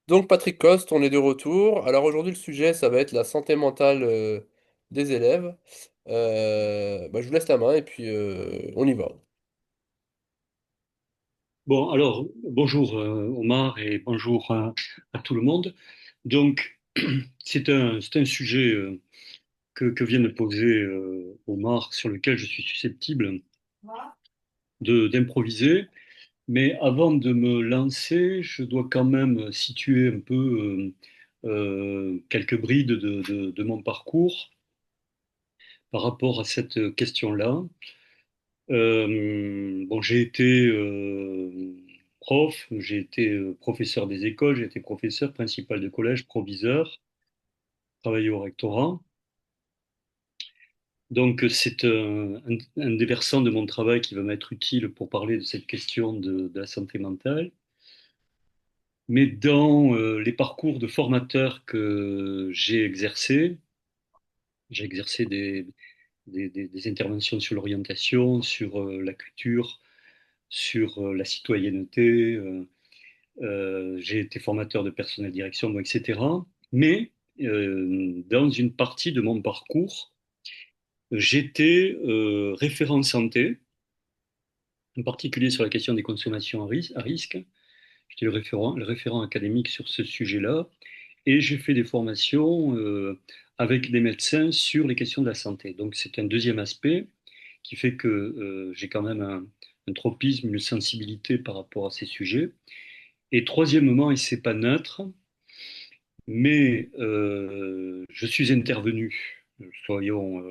Donc Patrick Coste, on est de retour. Alors aujourd'hui le sujet ça va être la santé mentale des élèves. Je vous laisse la main et puis on y va. Bon, alors, bonjour Omar et bonjour à tout le monde. Donc, c'est un sujet que vient de poser Omar sur lequel je suis susceptible d'improviser. Mais avant de me lancer, je dois quand même situer un peu quelques brides de mon parcours par rapport à cette question-là. Bon, j'ai été prof, j'ai été professeur des écoles, j'ai été professeur principal de collège, proviseur, travaillé au rectorat. Donc, c'est un des versants de mon travail qui va m'être utile pour parler de cette question de la santé mentale. Mais dans les parcours de formateur que j'ai exercé des interventions sur l'orientation, sur la culture, sur la citoyenneté. J'ai été formateur de personnel direction, bon, etc. Mais dans une partie de mon parcours, j'étais référent santé, en particulier sur la question des consommations à risque. J'étais le référent académique sur ce sujet-là. Et j'ai fait des formations avec des médecins sur les questions de la santé. Donc c'est un deuxième aspect qui fait que j'ai quand même un tropisme, une sensibilité par rapport à ces sujets. Et troisièmement, et c'est pas neutre, mais je suis intervenu, soyons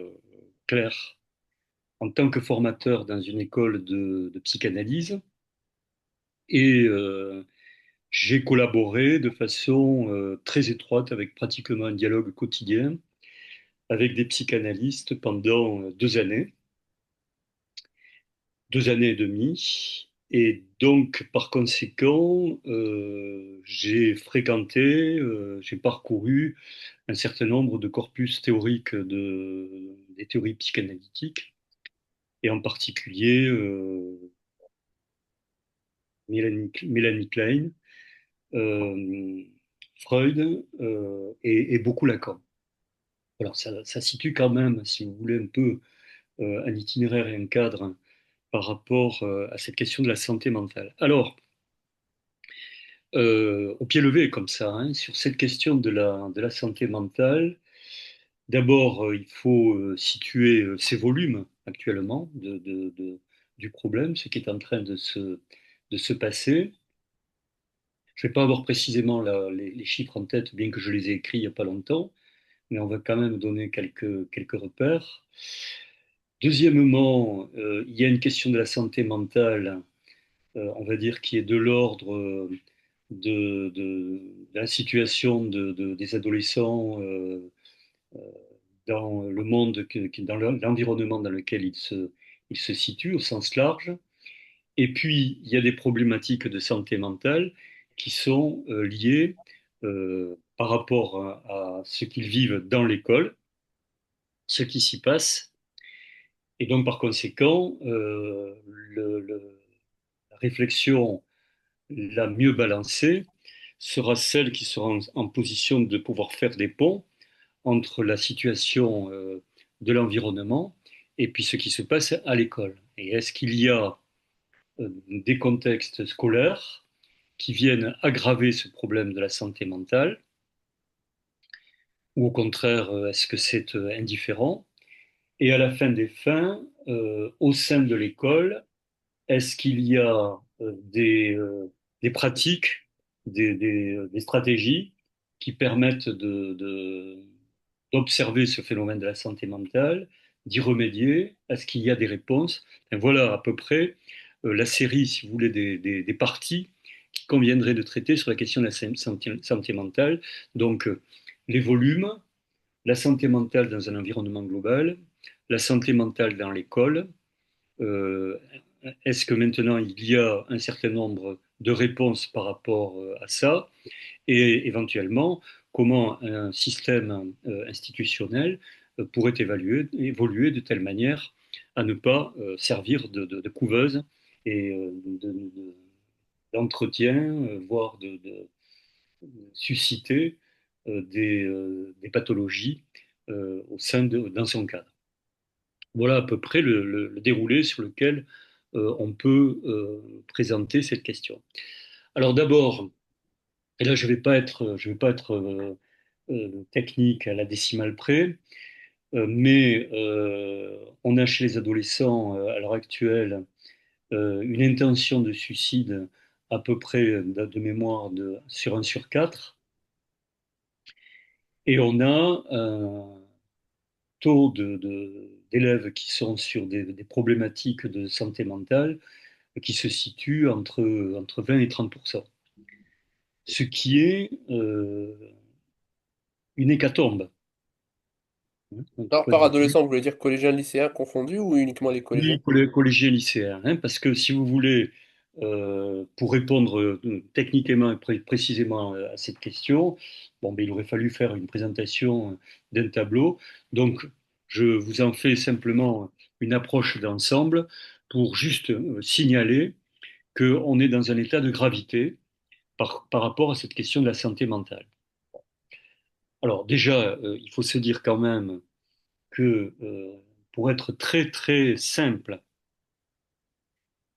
clairs, en tant que formateur dans une école de psychanalyse et j'ai collaboré de façon très étroite avec pratiquement un dialogue quotidien avec des psychanalystes pendant 2 années, 2 années et demie. Et donc, par conséquent, j'ai fréquenté, j'ai parcouru un certain nombre de corpus théoriques des théories psychanalytiques, et en particulier Mélanie Klein, euh, Freud et beaucoup Lacan. Alors ça situe quand même, si vous voulez, un peu un itinéraire et un cadre par rapport à cette question de la santé mentale. Alors, au pied levé comme ça, hein, sur cette question de la santé mentale, d'abord, il faut situer ces volumes actuellement du problème, ce qui est en train de se passer. Je ne vais pas avoir précisément les chiffres en tête, bien que je les ai écrits il n'y a pas longtemps, mais on va quand même donner quelques repères. Deuxièmement, il y a une question de la santé mentale, on va dire, qui est de l'ordre de la situation des adolescents dans le monde, dans l'environnement dans lequel ils se situent au sens large. Et puis, il y a des problématiques de santé mentale qui sont liées par rapport à ce qu'ils vivent dans l'école, ce qui s'y passe. Et donc, par conséquent, la réflexion la mieux balancée sera celle qui sera en position de pouvoir faire des ponts entre la situation de l'environnement et puis ce qui se passe à l'école. Et est-ce qu'il y a des contextes scolaires qui viennent aggraver ce problème de la santé mentale, ou au contraire, est-ce que c'est indifférent? Et à la fin des fins, au sein de l'école, est-ce qu'il y a des pratiques, des stratégies qui permettent d'observer ce phénomène de la santé mentale, d'y remédier? Est-ce qu'il y a des réponses? Et voilà à peu près la série, si vous voulez, des parties qui conviendraient de traiter sur la question de la santé mentale. Donc, les volumes, la santé mentale dans un environnement global, la santé mentale dans l'école. euh, Est-ce que maintenant il y a un certain nombre de réponses par rapport à ça, et éventuellement comment un système institutionnel pourrait évoluer de telle manière à ne pas servir de couveuse et d'entretien, voire de susciter des pathologies dans son cadre. Voilà à peu près le déroulé sur lequel on peut présenter cette question. Alors d'abord, et là je vais pas être technique à la décimale près, mais on a chez les adolescents à l'heure actuelle une intention de suicide à peu près de mémoire sur 1 sur 4, et on a un taux d'élèves qui sont sur des problématiques de santé mentale qui se situe entre 20 et 30%, ce qui est une hécatombe, hein, du Alors, point par de vue. adolescent, vous voulez dire collégien, lycéen confondus ou uniquement les collégiens? Oui, collégiens lycéens, hein, parce que si vous voulez, pour répondre techniquement et précisément à cette question, bon, ben, il aurait fallu faire une présentation d'un tableau. Donc, je vous en fais simplement une approche d'ensemble pour juste signaler qu'on est dans un état de gravité par rapport à cette question de la santé mentale. Alors déjà, il faut se dire quand même que pour être très très simple,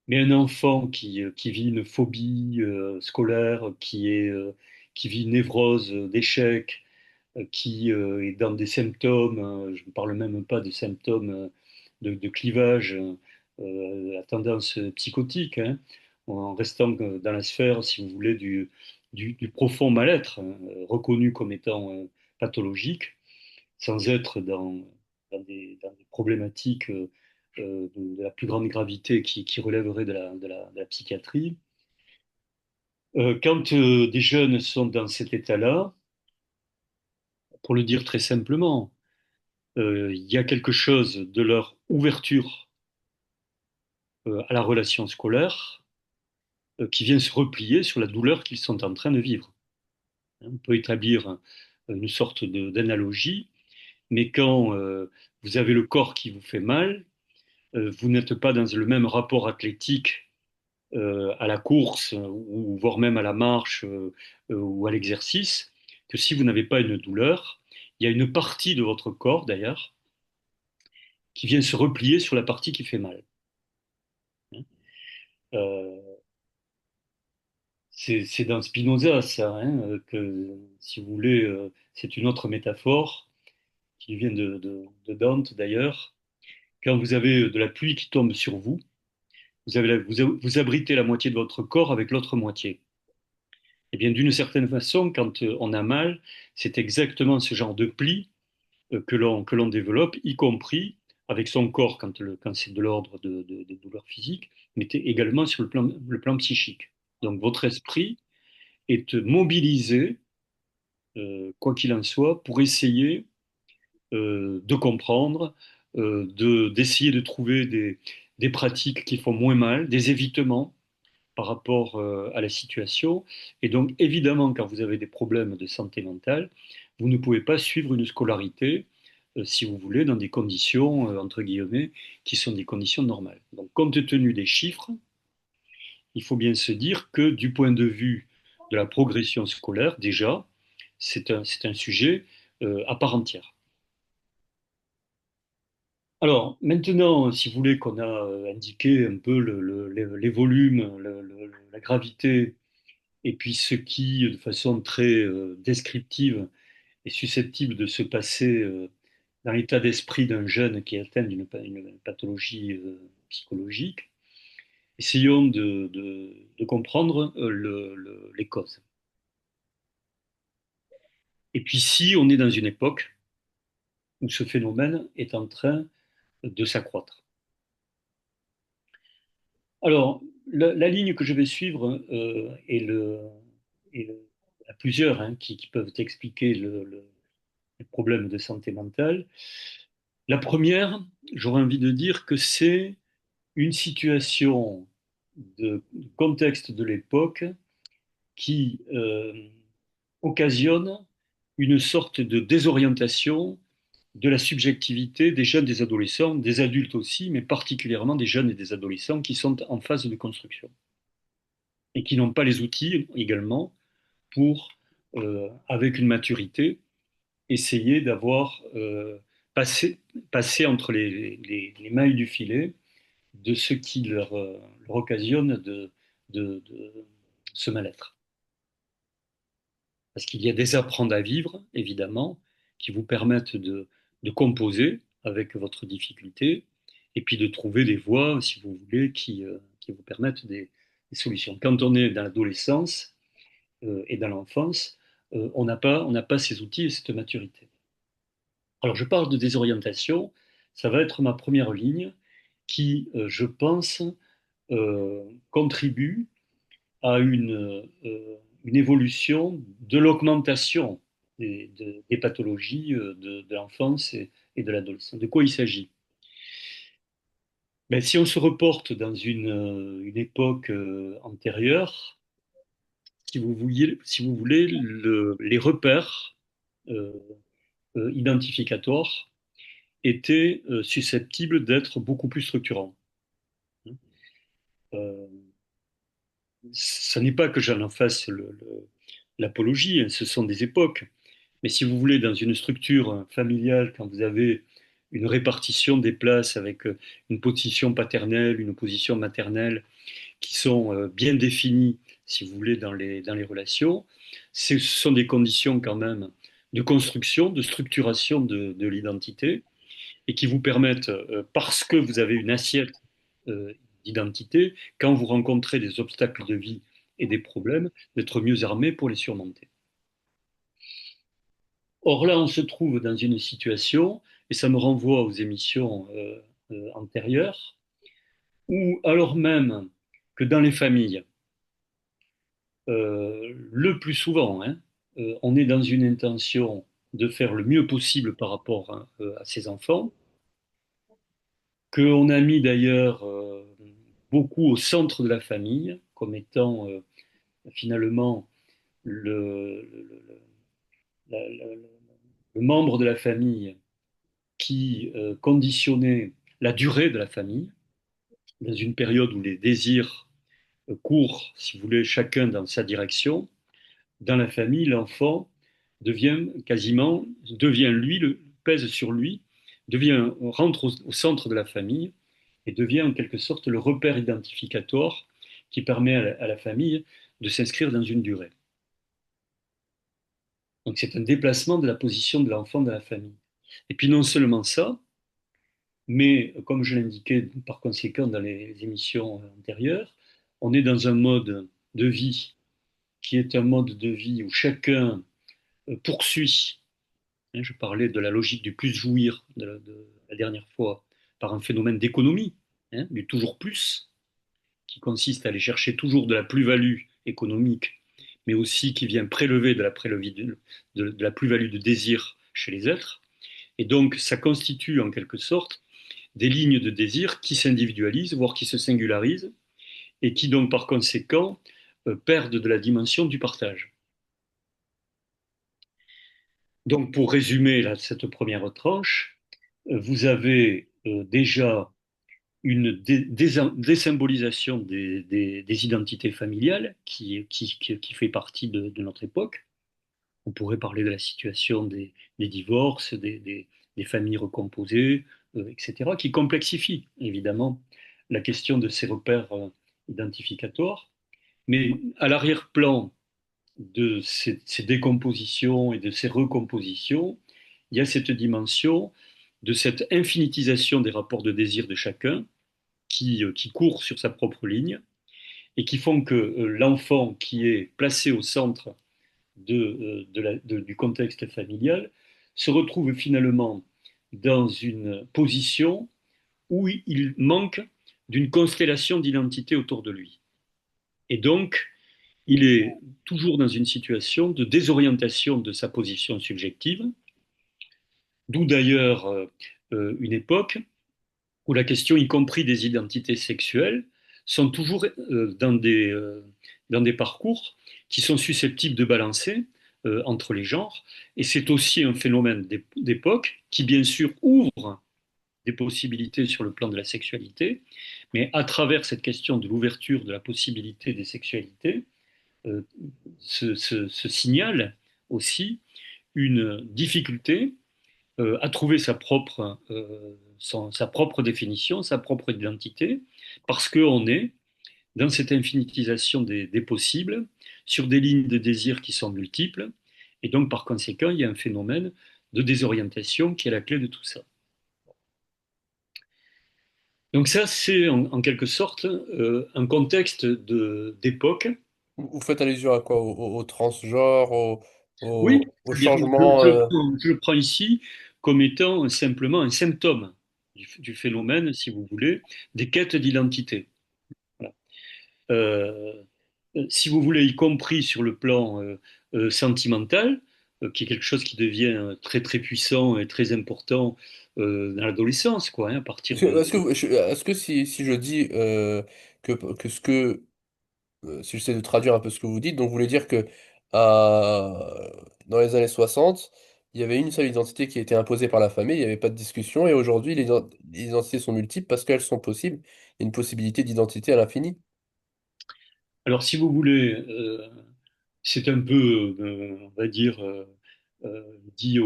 mais un enfant qui vit une phobie scolaire, qui vit une névrose d'échec, qui est dans des symptômes, je ne parle même pas de symptômes de clivage à tendance psychotique, hein, en restant dans la sphère, si vous voulez, du profond mal-être, hein, reconnu comme étant pathologique, sans être dans des problématiques de la plus grande gravité qui relèveraient de la psychiatrie. Quand des jeunes sont dans cet état-là, pour le dire très simplement, il y a quelque chose de leur ouverture à la relation scolaire qui vient se replier sur la douleur qu'ils sont en train de vivre. On peut établir une sorte d'analogie, mais quand vous avez le corps qui vous fait mal, vous n'êtes pas dans le même rapport athlétique à la course ou voire même à la marche ou à l'exercice que si vous n'avez pas une douleur. Il y a une partie de votre corps d'ailleurs qui vient se replier sur la partie qui fait mal. Euh, c'est dans Spinoza ça, hein, que si vous voulez, c'est une autre métaphore qui vient de Dante d'ailleurs. Quand vous avez de la pluie qui tombe sur vous, vous abritez la moitié de votre corps avec l'autre moitié. Eh bien, d'une certaine façon, quand on a mal, c'est exactement ce genre de pli que l'on développe, y compris avec son corps quand c'est de l'ordre des douleurs physiques, mais également sur le plan psychique. Donc, votre esprit est mobilisé, quoi qu'il en soit, pour essayer de comprendre, d'essayer de trouver des pratiques qui font moins mal, des évitements par rapport à la situation. Et donc, évidemment, quand vous avez des problèmes de santé mentale, vous ne pouvez pas suivre une scolarité, si vous voulez, dans des conditions, entre guillemets, qui sont des conditions normales. Donc, compte tenu des chiffres, il faut bien se dire que du point de vue de la progression scolaire, déjà, c'est un sujet à part entière. Alors, maintenant, si vous voulez qu'on a indiqué un peu les volumes, la gravité, et puis ce qui, de façon très descriptive, est susceptible de se passer dans l'état d'esprit d'un jeune qui est atteint une pathologie psychologique, essayons de comprendre les causes. Et puis si on est dans une époque où ce phénomène est en train de s'accroître. Alors, la ligne que je vais suivre il y a plusieurs hein, qui peuvent expliquer les problèmes de santé mentale. La première, j'aurais envie de dire que c'est une situation de contexte de l'époque qui occasionne une sorte de désorientation de la subjectivité des jeunes, des adolescents, des adultes aussi, mais particulièrement des jeunes et des adolescents qui sont en phase de construction. et qui n'ont pas les outils également pour, avec une maturité, essayer d'avoir passé entre les mailles du filet de ce qui leur occasionne de ce mal-être. Parce qu'il y a des apprendre à vivre, évidemment, qui vous permettent de composer avec votre difficulté et puis de trouver des voies, si vous voulez, qui vous permettent des solutions. Quand on est dans l'adolescence et dans l'enfance, on n'a pas ces outils et cette maturité. Alors, je parle de désorientation, ça va être ma première ligne qui, je pense, contribue à une évolution de l'augmentation des pathologies de l'enfance et de l'adolescence. De quoi il s'agit? Ben, si on se reporte dans une époque antérieure, si vous voulez les repères euh, identificatoires étaient susceptibles d'être beaucoup plus structurants. Euh, Ce n'est pas que j'en en fasse l'apologie, hein, ce sont des époques. Mais si vous voulez, dans une structure familiale, quand vous avez une répartition des places avec une position paternelle, une position maternelle, qui sont bien définies, si vous voulez, dans les relations, ce sont des conditions quand même de construction, de structuration de l'identité, et qui vous permettent, parce que vous avez une assiette d'identité, quand vous rencontrez des obstacles de vie et des problèmes, d'être mieux armé pour les surmonter. Or là, on se trouve dans une situation, et ça me renvoie aux émissions antérieures, où alors même que dans les familles, le plus souvent, hein, on est dans une intention de faire le mieux possible par rapport à ses enfants, qu'on a mis d'ailleurs beaucoup au centre de la famille, comme étant finalement le, la- la- le membre de la famille qui conditionnait la durée de la famille, dans une période où les désirs courent, si vous voulez, chacun dans sa direction. Dans la famille, l'enfant devient lui, pèse sur lui, rentre au centre de la famille et devient en quelque sorte le repère identificatoire qui permet à la famille de s'inscrire dans une durée. Donc c'est un déplacement de la position de l'enfant dans la famille. Et puis non seulement ça, mais comme je l'indiquais par conséquent dans les émissions antérieures, on est dans un mode de vie qui est un mode de vie où chacun poursuit, hein, je parlais de la logique du plus jouir de la dernière fois, par un phénomène d'économie, hein, du toujours plus, qui consiste à aller chercher toujours de la plus-value économique, mais aussi qui vient prélever de la plus-value de désir chez les êtres. Et donc, ça constitue en quelque sorte des lignes de désir qui s'individualisent, voire qui se singularisent, et qui donc par conséquent perdent de la dimension du partage. Donc pour résumer là, cette première tranche, vous avez déjà une désymbolisation des identités familiales qui fait partie de notre époque. On pourrait parler de la situation des divorces, des familles recomposées, etc., qui complexifie évidemment la question de ces repères identificatoires. Mais à l'arrière-plan de ces décompositions et de ces recompositions, il y a cette dimension de cette infinitisation des rapports de désir de chacun qui court sur sa propre ligne et qui font que l'enfant qui est placé au centre du contexte familial se retrouve finalement dans une position où il manque d'une constellation d'identité autour de lui. Et donc, il est toujours dans une situation de désorientation de sa position subjective, d'où d'ailleurs une époque où la question, y compris des identités sexuelles, sont toujours dans des parcours qui sont susceptibles de balancer entre les genres. Et c'est aussi un phénomène d'époque qui, bien sûr, ouvre des possibilités sur le plan de la sexualité, mais à travers cette question de l'ouverture de la possibilité des sexualités, euh, se signale aussi une difficulté à trouver sa propre définition, sa propre identité, parce qu'on est dans cette infinitisation des possibles, sur des lignes de désir qui sont multiples, et donc par conséquent, il y a un phénomène de désorientation qui est la clé de tout ça. Donc ça, c'est en quelque sorte un contexte d'époque. Vous faites allusion à quoi? Au transgenre, Oui, au c'est-à-dire changement je le prends ici comme étant simplement un symptôme du phénomène, si vous voulez, des quêtes d'identité. Voilà. Euh, si vous voulez, y compris sur le plan sentimental, qui est quelque chose qui devient très très puissant et très important dans l'adolescence, quoi, hein, à partir est-ce que si je dis que ce que si j'essaie de traduire un peu ce que vous dites, donc vous voulez dire que dans les années 60, il y avait une seule identité qui a été imposée par la famille, il n'y avait pas de discussion, et aujourd'hui, les identités sont multiples parce qu'elles sont possibles. Il y a une possibilité d'identité à l'infini. Alors, si vous voulez, c'est un peu, on va dire, dit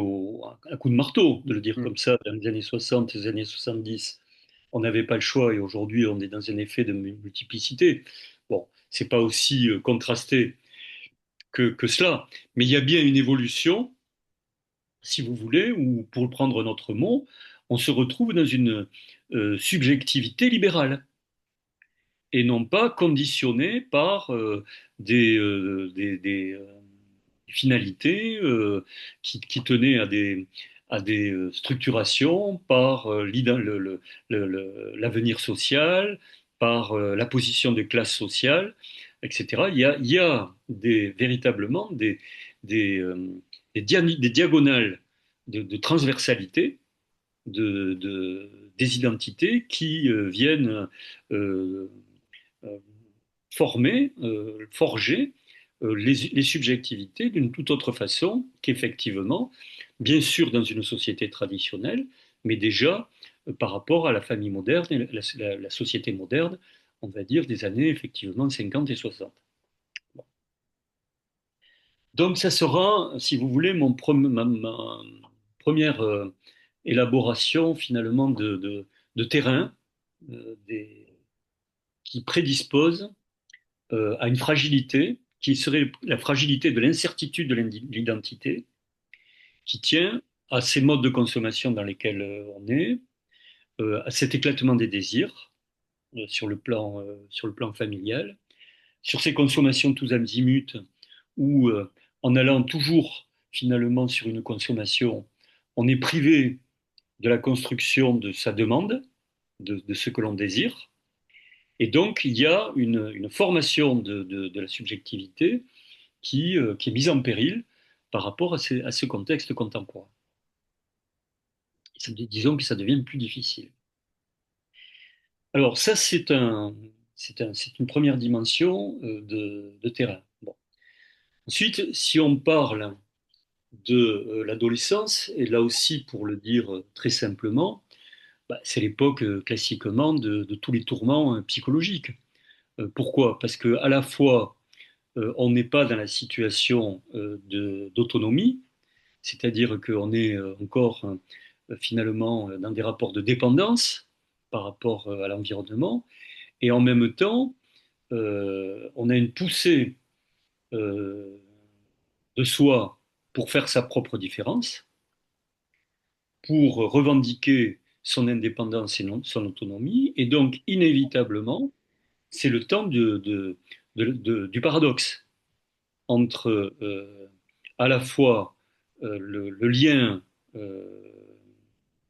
à coup de marteau, de le dire Hmm. comme ça, dans les années 60, les années 70, on n'avait pas le choix et aujourd'hui, on est dans un effet de multiplicité. Bon, c'est pas aussi contrasté que cela, mais il y a bien une évolution, si vous voulez, ou pour prendre notre mot, on se retrouve dans une subjectivité libérale et non pas conditionné par des finalités qui tenaient à des structurations, par l'avenir social, par la position de classe sociale, etc. Il y a véritablement des, euh, des diagonales de transversalité des identités qui viennent euh, euh, forger les subjectivités d'une toute autre façon qu'effectivement, bien sûr dans une société traditionnelle, mais déjà par rapport à la famille moderne et la société moderne, on va dire des années effectivement 50 et 60. Bon. Donc ça sera, si vous voulez, ma première élaboration finalement de terrain qui prédispose à une fragilité qui serait la fragilité de l'incertitude de l'identité, qui tient à ces modes de consommation dans lesquels on est, à cet éclatement des désirs sur le plan familial, sur ces consommations tous azimuts, où en allant toujours finalement sur une consommation, on est privé de la construction de sa demande, de ce que l'on désire. Et donc, il y a une formation de la subjectivité qui est mise en péril par rapport à ce contexte contemporain. Disons que ça devient plus difficile. Alors ça, c'est une première dimension de terrain. Bon. Ensuite, si on parle de l'adolescence, et là aussi, pour le dire très simplement, bah, c'est l'époque classiquement de tous les tourments psychologiques. Pourquoi? Parce que à la fois, on n'est pas dans la situation d'autonomie, c'est-à-dire qu'on est encore finalement dans des rapports de dépendance par rapport à l'environnement, et en même temps, on a une poussée euh, de soi pour faire sa propre différence, pour revendiquer son indépendance et son autonomie, et donc inévitablement, c'est le temps du paradoxe entre à la fois le lien euh,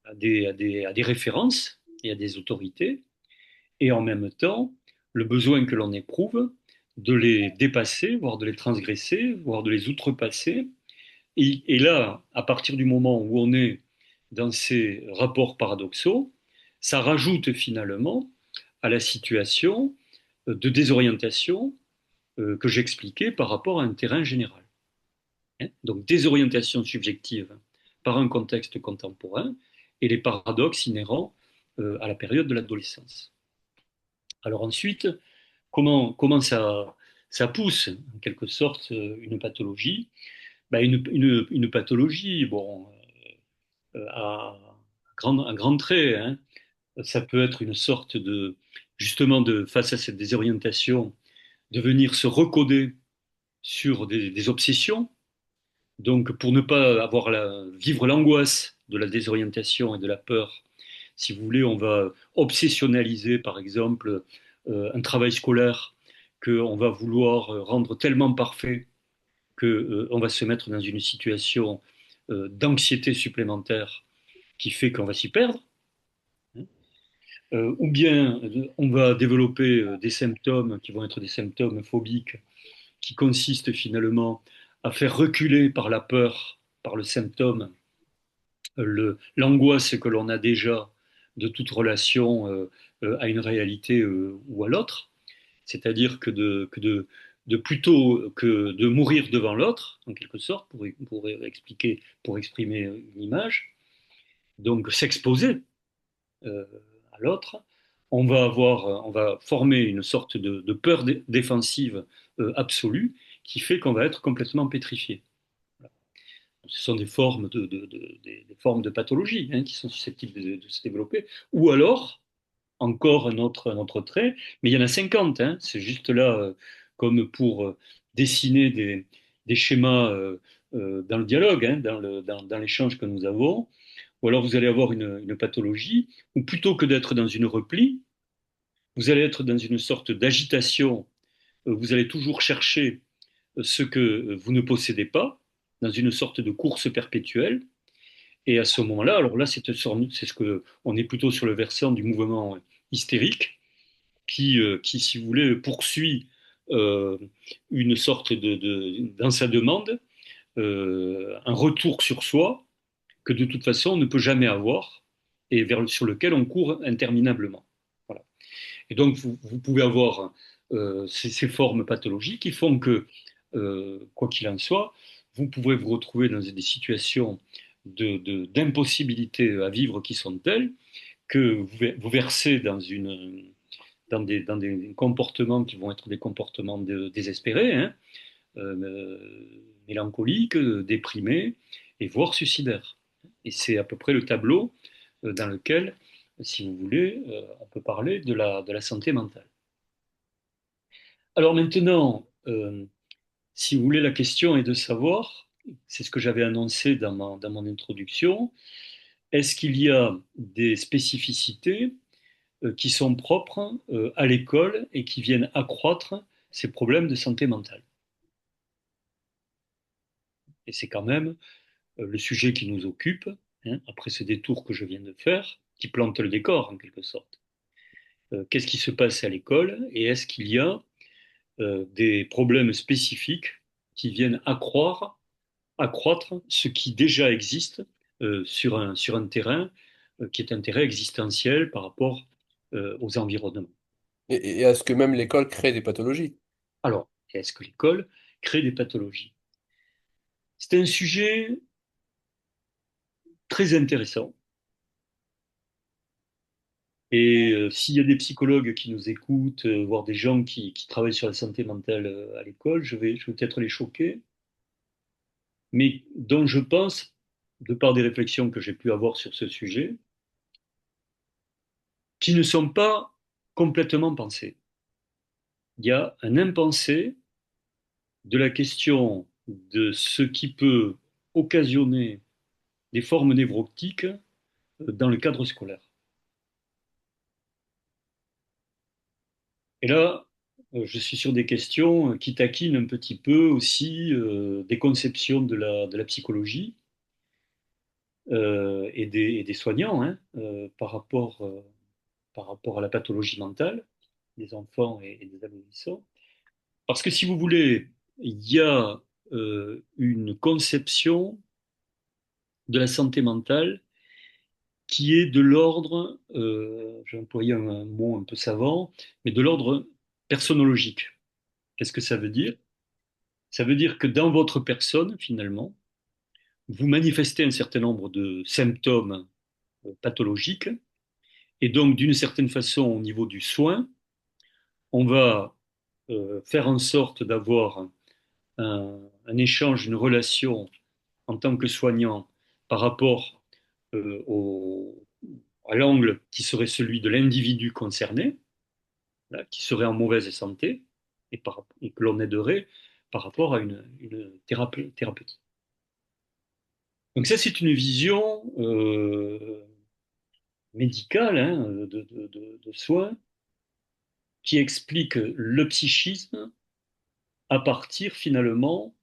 à des références et à des autorités, et en même temps le besoin que l'on éprouve de les dépasser, voire de les transgresser, voire de les outrepasser. Et là, à partir du moment où on est dans ces rapports paradoxaux, ça rajoute finalement à la situation de désorientation que j'expliquais par rapport à un terrain général. Hein. Donc désorientation subjective par un contexte contemporain et les paradoxes inhérents à la période de l'adolescence. Alors ensuite, comment ça pousse en quelque sorte une pathologie? Ben, une pathologie, bon, à à grand trait, hein, ça peut être une sorte de, justement, face à cette désorientation, de venir se recoder sur des obsessions. Donc, pour ne pas vivre l'angoisse de la désorientation et de la peur, si vous voulez, on va obsessionnaliser, par exemple, un travail scolaire qu'on va vouloir rendre tellement parfait que, on va se mettre dans une situation d'anxiété supplémentaire qui fait qu'on va s'y perdre. Ou bien on va développer des symptômes qui vont être des symptômes phobiques, qui consistent finalement à faire reculer par la peur, par le symptôme, l'angoisse que l'on a déjà de toute relation à une réalité ou à l'autre. C'est-à-dire de plutôt que de mourir devant l'autre, en quelque sorte, pour exprimer une image, donc s'exposer euh, à l'autre, on va former une sorte de peur défensive absolue qui fait qu'on va être complètement pétrifié. Ce sont des formes des formes de pathologie hein, qui sont susceptibles de se développer. Ou alors, encore un autre trait, mais il y en a 50, hein, c'est juste là comme pour dessiner des schémas dans le dialogue, hein, dans l'échange que nous avons. Ou alors vous allez avoir une pathologie où plutôt que d'être dans une repli, vous allez être dans une sorte d'agitation, vous allez toujours chercher ce que vous ne possédez pas, dans une sorte de course perpétuelle. Et à ce moment-là, alors là, c'est ce que on est plutôt sur le versant du mouvement hystérique, qui si vous voulez, poursuit euh, une sorte dans sa demande, un retour sur soi que de toute façon on ne peut jamais avoir et sur lequel on court interminablement. Voilà. Et donc vous pouvez avoir ces formes pathologiques qui font que, quoi qu'il en soit, vous pouvez vous retrouver dans des situations d'impossibilité à vivre qui sont telles que vous versez dans des comportements qui vont être des comportements désespérés, hein, mélancoliques, déprimés et voire suicidaires. Et c'est à peu près le tableau dans lequel, si vous voulez, on peut parler de la santé mentale. Alors maintenant, si vous voulez, la question est de savoir, c'est ce que j'avais annoncé dans mon introduction, est-ce qu'il y a des spécificités qui sont propres à l'école et qui viennent accroître ces problèmes de santé mentale? Et c'est quand même le sujet qui nous occupe, hein, après ce détour que je viens de faire, qui plante le décor en quelque sorte. Qu'est-ce qui se passe à l'école et est-ce qu'il y a des problèmes spécifiques qui viennent accroître ce qui déjà existe sur un terrain qui est un terrain existentiel par rapport aux environnements. Et à ce que même l'école crée des pathologies. Alors, est-ce que l'école crée des pathologies? C'est un sujet très intéressant. Et s'il y a des psychologues qui nous écoutent, voire des gens qui travaillent sur la santé mentale à l'école, je vais peut-être les choquer, mais dont je pense, de par des réflexions que j'ai pu avoir sur ce sujet, qui ne sont pas complètement pensées. Il y a un impensé de la question de ce qui peut occasionner des formes névrotiques dans le cadre scolaire. Et là, je suis sur des questions qui taquinent un petit peu aussi des conceptions de la psychologie et des soignants hein, par rapport à la pathologie mentale des enfants et des adolescents. Parce que si vous voulez, il y a une conception de la santé mentale qui est de l'ordre, j'ai employé un mot un peu savant, mais de l'ordre personnologique. Qu'est-ce que ça veut dire? Ça veut dire que dans votre personne, finalement, vous manifestez un certain nombre de symptômes pathologiques Et donc, d'une certaine façon, au niveau du soin, on va faire en sorte d'avoir un échange, une relation en tant que soignant par rapport au, à l'angle qui serait celui de l'individu concerné, là, qui serait en mauvaise santé, et que l'on aiderait par rapport à une thérapeutique. Donc ça, c'est une vision médicale hein, de soins qui explique le psychisme à partir finalement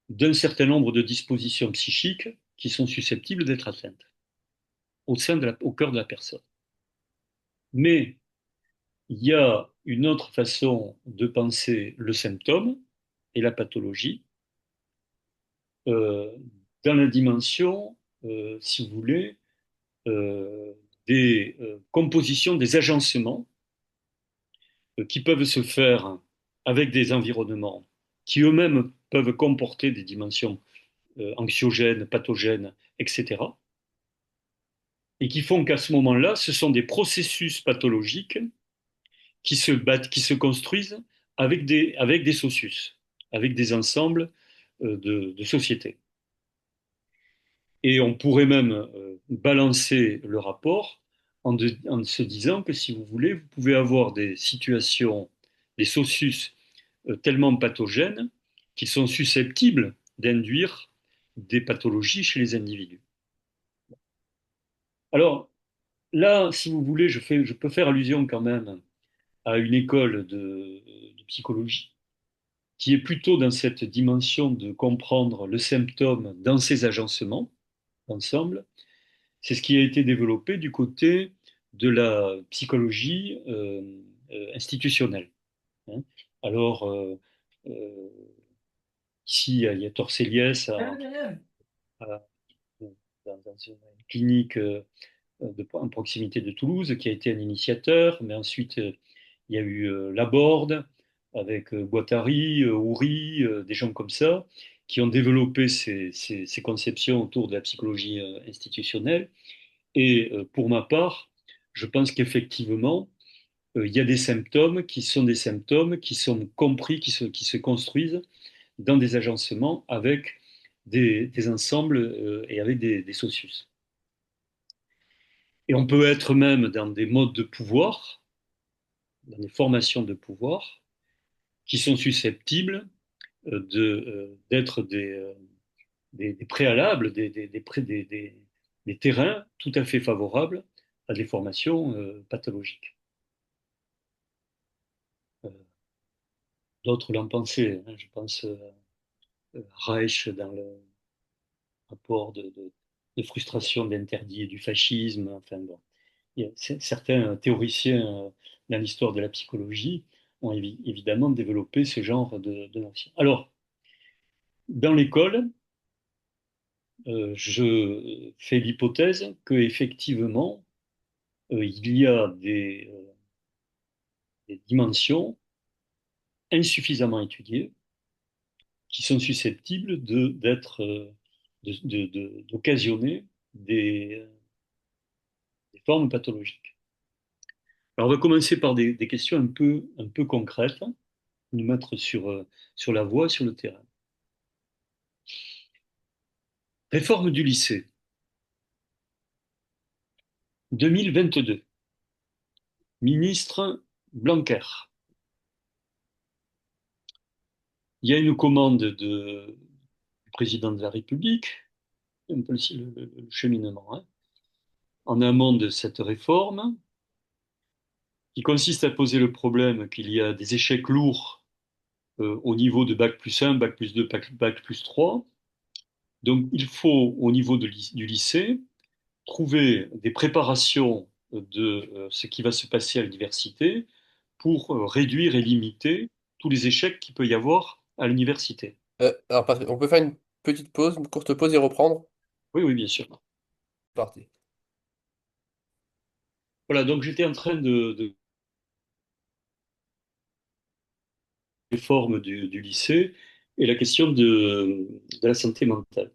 d'un certain nombre de dispositions psychiques qui sont susceptibles d'être atteintes au cœur de la personne. Mais il y a une autre façon de penser le symptôme et la pathologie euh, dans la dimension, si vous voulez, euh, des compositions, des agencements qui peuvent se faire avec des environnements qui eux-mêmes peuvent comporter des dimensions anxiogènes, pathogènes, etc. Et qui font qu'à ce moment-là, ce sont des processus pathologiques qui se battent, qui se construisent avec des socius, avec des ensembles de sociétés. Et on pourrait même balancer le rapport en se disant que si vous voulez, vous pouvez avoir des situations, des socius tellement pathogènes qu'ils sont susceptibles d'induire des pathologies chez les individus. Alors là, si vous voulez, je peux faire allusion quand même à une école de psychologie qui est plutôt dans cette dimension de comprendre le symptôme dans ses agencements ensemble. C'est ce qui a été développé du côté de la psychologie institutionnelle. Hein. Alors, euh, ici, il y a Torseliès à- dans une clinique en proximité de Toulouse qui a été un initiateur, mais ensuite, il y a eu Laborde avec Guattari, Houry, des gens comme ça, qui ont développé ces conceptions autour de la psychologie institutionnelle. Et pour ma part, je pense qu'effectivement, il y a des symptômes qui sont des symptômes qui sont compris, qui se construisent dans des agencements avec des ensembles et avec des socius. Et on peut être même dans des modes de pouvoir, dans des formations de pouvoir, qui sont susceptibles d'être des préalables, des terrains tout à fait favorables à des formations pathologiques. Euh, D'autres l'ont pensé, hein, je pense Reich dans le rapport de frustration d'interdit et du fascisme, enfin bon. Certains théoriciens dans l'histoire de la psychologie ont évidemment développé ce genre de notions. Alors, dans l'école, je fais l'hypothèse qu'effectivement, il y a des dimensions insuffisamment étudiées qui sont susceptibles d'occasionner des formes pathologiques. Alors, on va commencer par des questions un peu concrètes, nous mettre sur la voie, sur le terrain. Réforme du lycée, 2022. Ministre Blanquer. Il y a une commande du président de la République, un peu le cheminement, hein, en amont de cette réforme, qui consiste à poser le problème qu'il y a des échecs lourds au niveau de bac plus 1, bac plus 2, bac plus 3. Donc il faut, au niveau du lycée, trouver des préparations de ce qui va se passer à l'université pour réduire et limiter tous les échecs qu'il peut y avoir à l'université. Alors, Patrick, on peut faire une petite pause, une courte pause et reprendre? Oui, oui, bien sûr. Parti. Voilà, donc j'étais en train de réforme du lycée et la question de la santé mentale.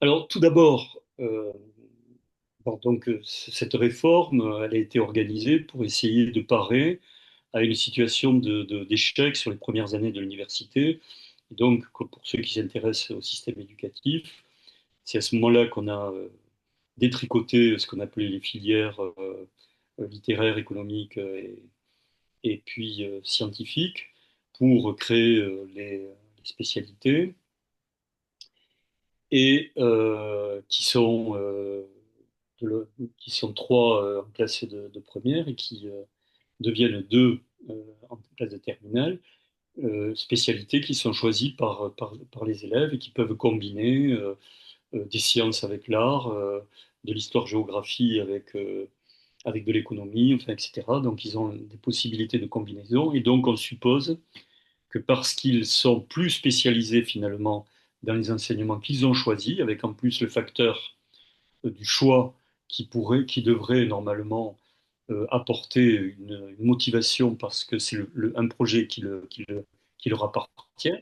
Alors, tout d'abord, Alors, donc, cette réforme, elle a été organisée pour essayer de parer à une situation d'échec sur les premières années de l'université. Et donc, pour ceux qui s'intéressent au système éducatif, c'est à ce moment-là qu'on a détricoté ce qu'on appelait les filières littéraires, économiques et puis scientifiques pour créer les spécialités et qui sont trois en classe de première et qui deviennent deux en classe de terminale, spécialités qui sont choisies par les élèves et qui peuvent combiner des sciences avec l'art, de l'histoire-géographie avec de l'économie, enfin, etc. Donc ils ont des possibilités de combinaison et donc on suppose que parce qu'ils sont plus spécialisés finalement dans les enseignements qu'ils ont choisis, avec en plus le facteur du choix qui devrait normalement apporter une motivation parce que c'est un projet qui leur appartient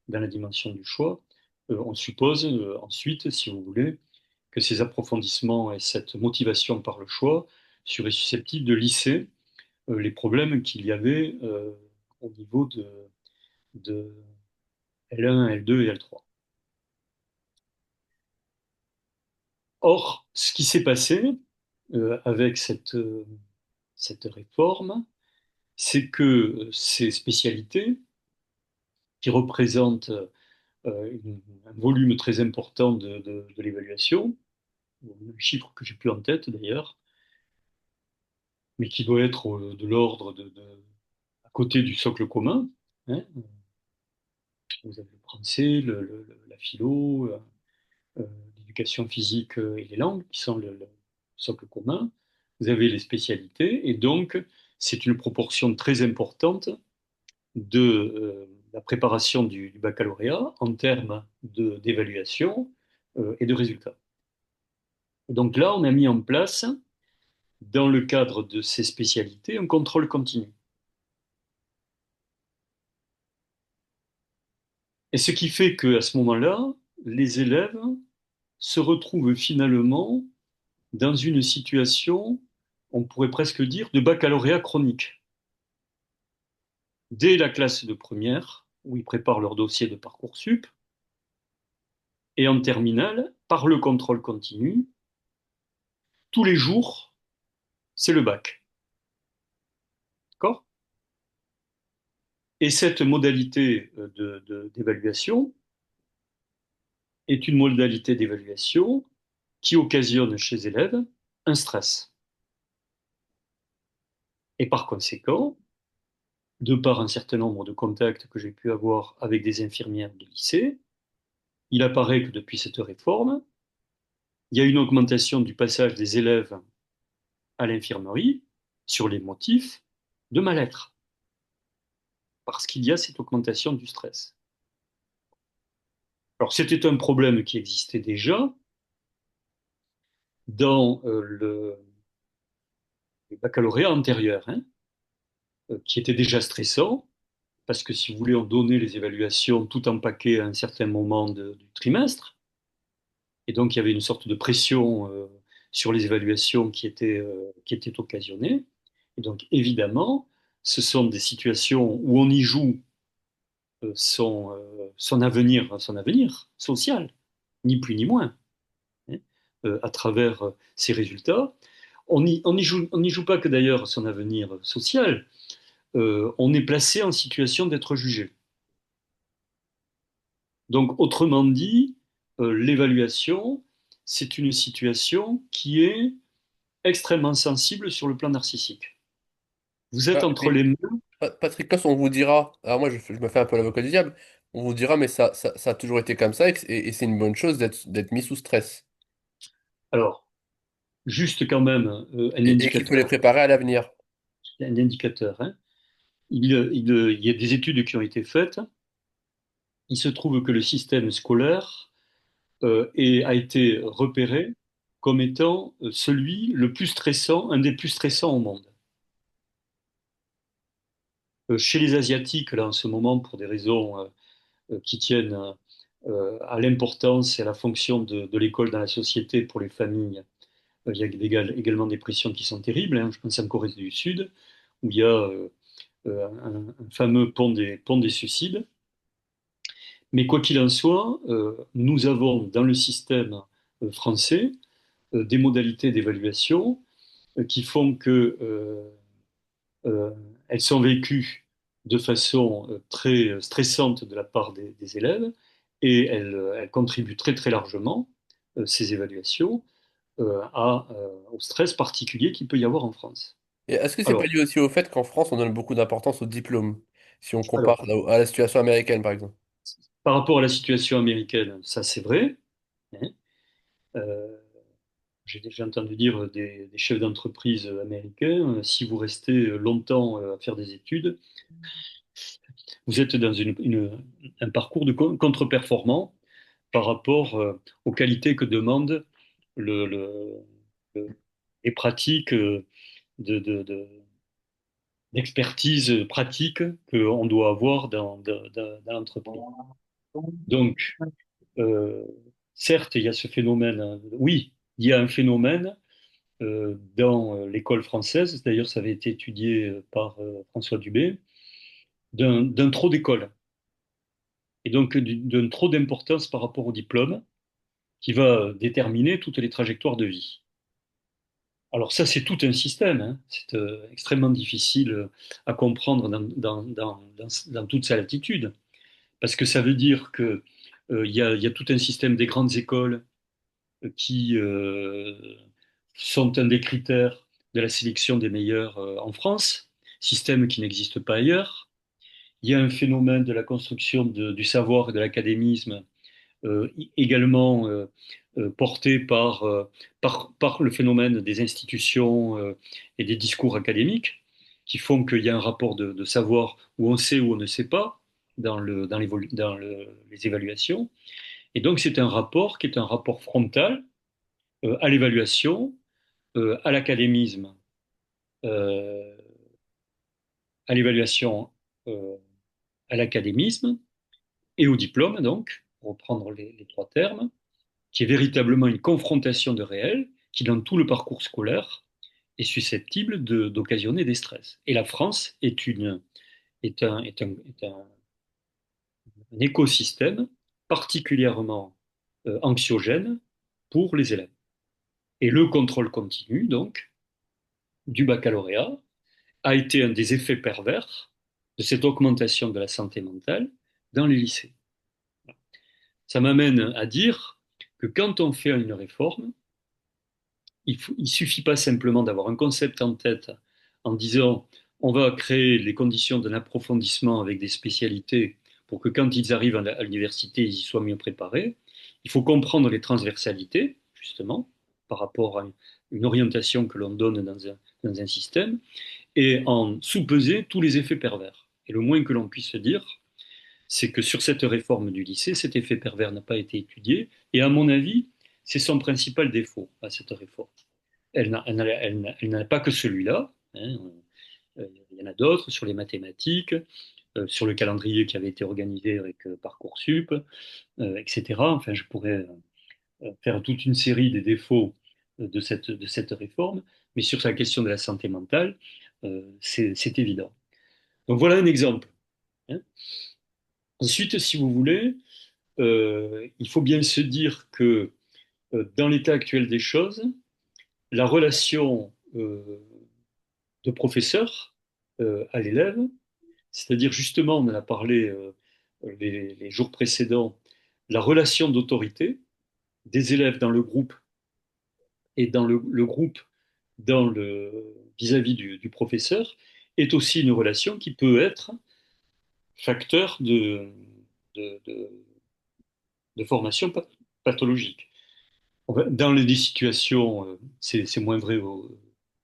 dans la dimension du choix. On suppose ensuite, si vous voulez, que ces approfondissements et cette motivation par le choix seraient susceptibles de lisser les problèmes qu'il y avait au niveau de L1, L2 et L3. Or, ce qui s'est passé avec cette réforme, c'est que ces spécialités, qui représentent un volume très important de l'évaluation, un chiffre que j'ai plus en tête d'ailleurs, mais qui doit être de l'ordre à côté du socle commun. Hein. Vous avez le français, la philo, euh, l'éducation physique et les langues, qui sont le socle commun. Vous avez les spécialités, et donc c'est une proportion très importante de la préparation du baccalauréat en termes d'évaluation et de résultats. Donc là, on a mis en place, dans le cadre de ces spécialités, un contrôle continu. Et ce qui fait qu'à ce moment-là, les élèves se retrouvent finalement dans une situation, on pourrait presque dire, de baccalauréat chronique. Dès la classe de première, où ils préparent leur dossier de Parcoursup, et en terminale, par le contrôle continu, tous les jours, c'est le bac. D'accord. Et cette modalité d'évaluation est une modalité d'évaluation qui occasionne chez les élèves un stress. Et par conséquent, de par un certain nombre de contacts que j'ai pu avoir avec des infirmières de lycée, il apparaît que depuis cette réforme, il y a une augmentation du passage des élèves à l'infirmerie sur les motifs de mal-être, parce qu'il y a cette augmentation du stress. Alors c'était un problème qui existait déjà dans le baccalauréat antérieur, hein, qui était déjà stressant, parce que si vous voulez, on donnait les évaluations tout en paquet à un certain moment du trimestre, et donc il y avait une sorte de pression sur les évaluations qui était occasionnée. Et donc évidemment, ce sont des situations où on y joue son avenir social, ni plus ni moins, hein, à travers ces résultats. On n'y joue pas que d'ailleurs son avenir social, on est placé en situation d'être jugé. Donc, autrement dit, l'évaluation, c'est une situation qui est extrêmement sensible sur le plan narcissique. Vous êtes Ah, entre mais les mains. Patrick Coss, on vous dira, alors moi je me fais un peu l'avocat du diable, on vous dira, mais ça a toujours été comme ça et c'est une bonne chose d'être mis sous stress Alors, juste quand même, et qu'il faut les préparer à l'avenir. un indicateur, hein. Il y a des études qui ont été faites. Il se trouve que le système scolaire a été repéré comme étant celui le plus stressant, un des plus stressants au monde. Chez les Asiatiques, là, en ce moment, pour des raisons qui tiennent à l'importance et à la fonction de l'école dans la société pour les familles, Il y a également des pressions qui sont terribles, hein. Je pense en Corée du Sud, où il y a un fameux pont des suicides. Mais quoi qu'il en soit, nous avons dans le système français des modalités d'évaluation qui font que elles sont vécues de façon très stressante de la part des élèves et elles contribuent très très largement, ces évaluations, au stress particulier qu'il peut y avoir en France. Et est-ce que c'est pas Alors, lié aussi au fait qu'en France, on donne beaucoup d'importance au diplôme, si on compare alors, à la situation américaine, par exemple? par rapport à la situation américaine, ça c'est vrai, hein. Euh, j'ai déjà entendu dire des chefs d'entreprise américains, si vous restez longtemps à faire des études, vous êtes dans un parcours de contre-performant par rapport aux qualités que demandent le, le- le- les pratiques d'expertise pratique qu'on doit avoir dans l'entreprise. Donc, euh, certes, il y a ce phénomène, hein. Oui, il y a un phénomène dans l'école française, d'ailleurs ça avait été étudié par François Dubé, d'un trop d'école, et donc d'un trop d'importance par rapport au diplôme, qui va déterminer toutes les trajectoires de vie. Alors ça, c'est tout un système, hein. C'est extrêmement difficile à comprendre dans toute sa latitude, parce que ça veut dire que il y a tout un système des grandes écoles qui sont un des critères de la sélection des meilleurs en France, système qui n'existe pas ailleurs. Il y a un phénomène de la construction du savoir et de l'académisme également porté par le phénomène des institutions et des discours académiques, qui font qu'il y a un rapport de savoir où on sait ou on ne sait pas les évaluations. Et donc c'est un rapport qui est un rapport frontal à l'évaluation, à l'académisme, euh, à l'évaluation, euh, à l'académisme et au diplôme, donc, pour reprendre les trois termes, qui est véritablement une confrontation de réel, qui dans tout le parcours scolaire est susceptible d'occasionner des stress. Et la France un écosystème particulièrement anxiogène pour les élèves. Et le contrôle continu, donc, du baccalauréat a été un des effets pervers de cette augmentation de la santé mentale dans les lycées. Ça m'amène à dire que quand on fait une réforme, il suffit pas simplement d'avoir un concept en tête en disant on va créer les conditions d'un approfondissement avec des spécialités pour que quand ils arrivent à l'université, ils y soient mieux préparés. Il faut comprendre les transversalités, justement, par rapport à une orientation que l'on donne dans un système, et en sous-peser tous les effets pervers. Et le moins que l'on puisse dire, c'est que sur cette réforme du lycée, cet effet pervers n'a pas été étudié, et à mon avis, c'est son principal défaut à cette réforme. Elle n'a pas que celui-là, hein. Il y en a d'autres sur les mathématiques, sur le calendrier qui avait été organisé avec Parcoursup, etc. Enfin, je pourrais faire toute une série des défauts de cette réforme, mais sur la question de la santé mentale, c'est évident. Donc voilà un exemple, hein. Ensuite, si vous voulez, il faut bien se dire que dans l'état actuel des choses, la relation de professeur à l'élève, c'est-à-dire justement, on en a parlé les jours précédents, la relation d'autorité des élèves dans le groupe et dans le groupe vis-à-vis du professeur est aussi une relation qui peut être facteur de, de formation pathologique. Dans des situations, c'est moins vrai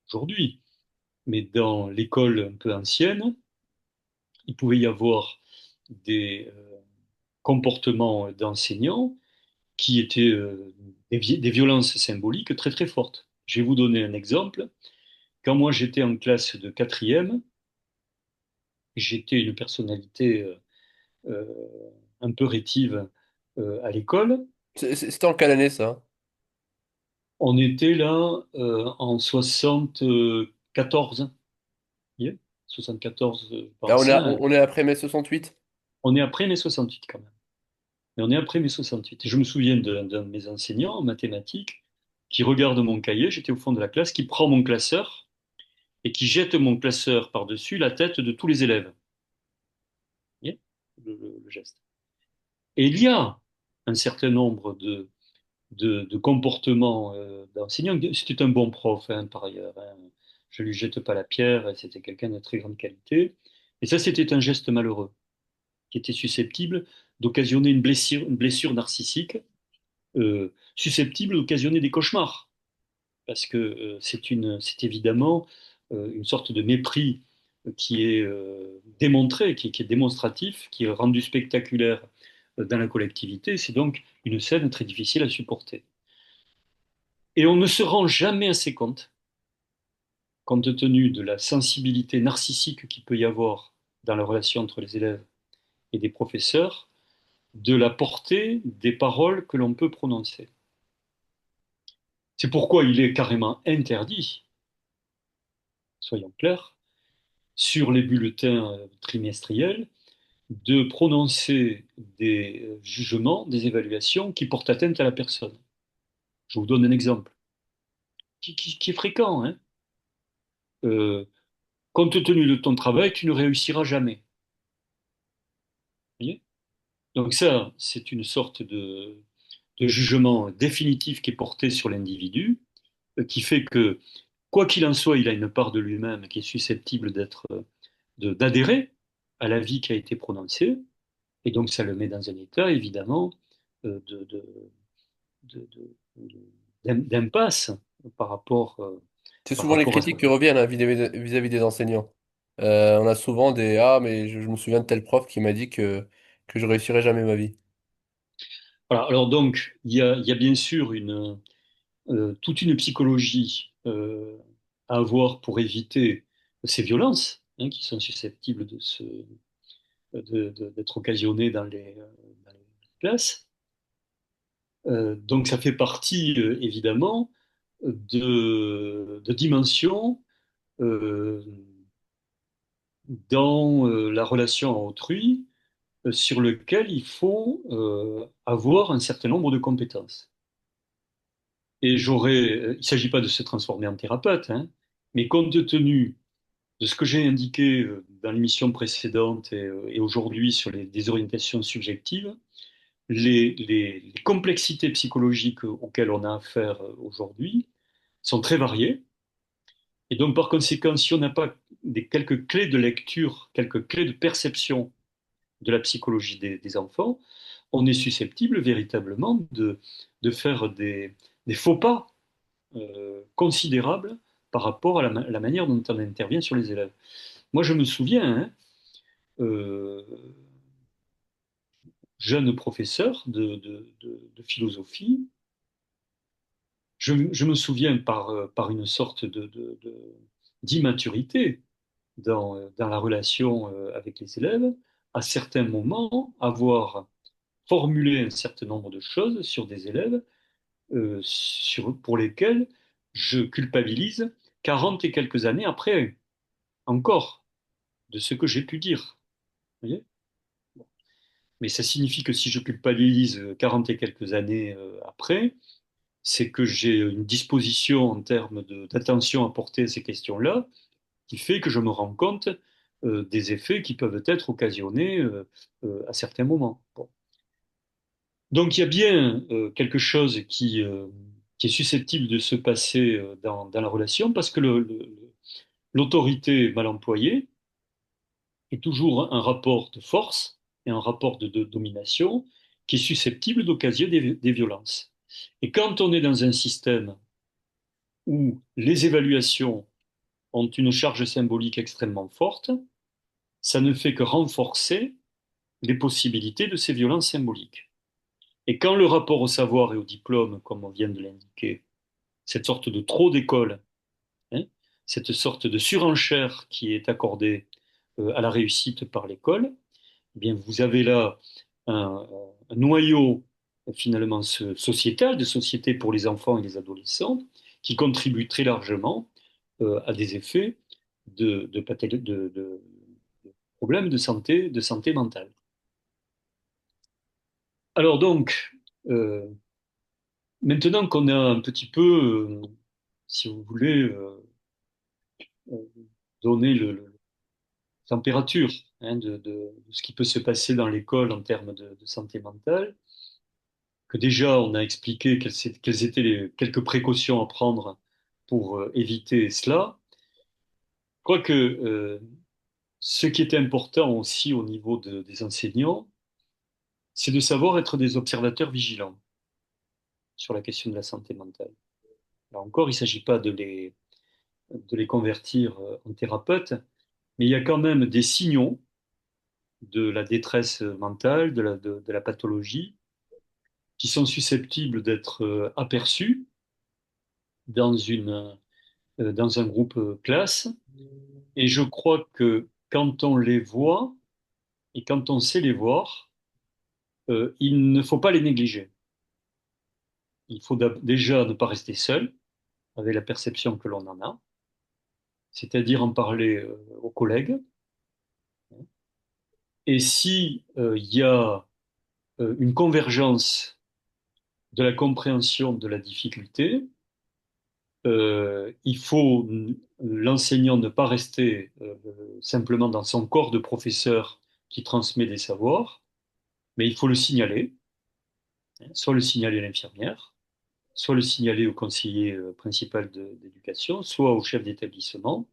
aujourd'hui, mais dans l'école un peu ancienne, il pouvait y avoir des comportements d'enseignants qui étaient des violences symboliques très très fortes. Je vais vous donner un exemple. Quand moi j'étais en classe de quatrième, j'étais une personnalité un peu rétive à l'école. C'était en quelle année, ça? On était là en 74. Yeah. 74, je Ah, pense, hein. on est après mai 68. On est après mai 68 quand même. Mais on est après mai 68. Et je me souviens d'un de mes enseignants en mathématiques qui regarde mon cahier, j'étais au fond de la classe, qui prend mon classeur et qui jette mon classeur par-dessus la tête de tous les élèves. Vous voyez le geste. Et il y a un certain nombre de comportements d'enseignants. C'était un bon prof, hein, par ailleurs, hein. Je lui jette pas la pierre, c'était quelqu'un de très grande qualité. Et ça, c'était un geste malheureux qui était susceptible d'occasionner une blessure narcissique, susceptible d'occasionner des cauchemars. Parce que c'est évidemment une sorte de mépris qui est démontré, qui est démonstratif, qui est rendu spectaculaire dans la collectivité. C'est donc une scène très difficile à supporter. Et on ne se rend jamais assez compte, compte tenu de la sensibilité narcissique qu'il peut y avoir dans la relation entre les élèves et des professeurs, de la portée des paroles que l'on peut prononcer. C'est pourquoi il est carrément interdit, soyons clairs, sur les bulletins trimestriels, de prononcer des jugements, des évaluations qui portent atteinte à la personne. Je vous donne un exemple qui est fréquent, hein. Euh, Compte tenu de ton travail, tu ne réussiras jamais. Vous voyez. Donc ça, c'est une sorte de jugement définitif qui est porté sur l'individu, qui fait que, quoi qu'il en soit, il a une part de lui-même qui est susceptible d'adhérer à l'avis qui a été prononcé, et donc ça le met dans un état, évidemment, euh, de, de- d'impasse par rapport, C'est par souvent les rapport à ça. critiques qui reviennent hein, vis-à-vis des enseignants. On a souvent des ah, mais je me souviens de tel prof qui m'a dit que je réussirais jamais ma vie. Voilà, alors donc, il y a bien sûr toute une psychologie à avoir pour éviter ces violences, hein, qui sont susceptibles d'être occasionnées dans les classes. Donc ça fait partie, évidemment, de dimensions euh, dans la relation à autrui sur lequel il faut avoir un certain nombre de compétences. Et il ne s'agit pas de se transformer en thérapeute, hein, mais compte tenu de ce que j'ai indiqué dans l'émission précédente et aujourd'hui sur les désorientations subjectives, les complexités psychologiques auxquelles on a affaire aujourd'hui sont très variées. Et donc, par conséquent, si on n'a pas quelques clés de lecture, quelques clés de perception de la psychologie des enfants, on est susceptible véritablement de faire des faux pas considérables par rapport à la manière dont on intervient sur les élèves. Moi, je me souviens, hein, euh, jeune professeur de philosophie, je me souviens par une sorte d'immaturité dans la relation avec les élèves, à certains moments, avoir formulé un certain nombre de choses sur des élèves pour lesquels je culpabilise 40 et quelques années après, encore, de ce que j'ai pu dire. Vous voyez. Mais ça signifie que si je culpabilise 40 et quelques années après, c'est que j'ai une disposition en termes d'attention à porter à ces questions-là qui fait que je me rends compte des effets qui peuvent être occasionnés à certains moments. Bon. Donc il y a bien quelque chose qui est susceptible de se passer dans la relation parce que l'autorité mal employée est toujours un rapport de force et un rapport de domination qui est susceptible d'occasionner des violences. Et quand on est dans un système où les évaluations ont une charge symbolique extrêmement forte, ça ne fait que renforcer les possibilités de ces violences symboliques. Et quand le rapport au savoir et au diplôme, comme on vient de l'indiquer, cette sorte de trop d'école, hein, cette sorte de surenchère qui est accordée à la réussite par l'école, eh bien vous avez là un noyau finalement sociétale, de société pour les enfants et les adolescents, qui contribue très largement à des effets de problèmes de santé mentale. Alors donc, euh, maintenant qu'on a un petit peu, si vous voulez, euh, donné le température hein, de ce qui peut se passer dans l'école en termes de santé mentale, que déjà on a expliqué quelles étaient les quelques précautions à prendre pour éviter cela. Je crois que ce qui était important aussi au niveau des enseignants, c'est de savoir être des observateurs vigilants sur la question de la santé mentale. Là encore, il ne s'agit pas de les convertir en thérapeutes, mais il y a quand même des signaux de la détresse mentale, de la pathologie, qui sont susceptibles d'être aperçus dans dans un groupe classe. Et je crois que quand on les voit et quand on sait les voir, il ne faut pas les négliger. Il faut déjà ne pas rester seul avec la perception que l'on en a, c'est-à-dire en parler aux collègues. Et si il y a une convergence de la compréhension de la difficulté, il faut l'enseignant ne pas rester simplement dans son corps de professeur qui transmet des savoirs, mais il faut le signaler, hein, soit le signaler à l'infirmière, soit le signaler au conseiller principal d'éducation, soit au chef d'établissement,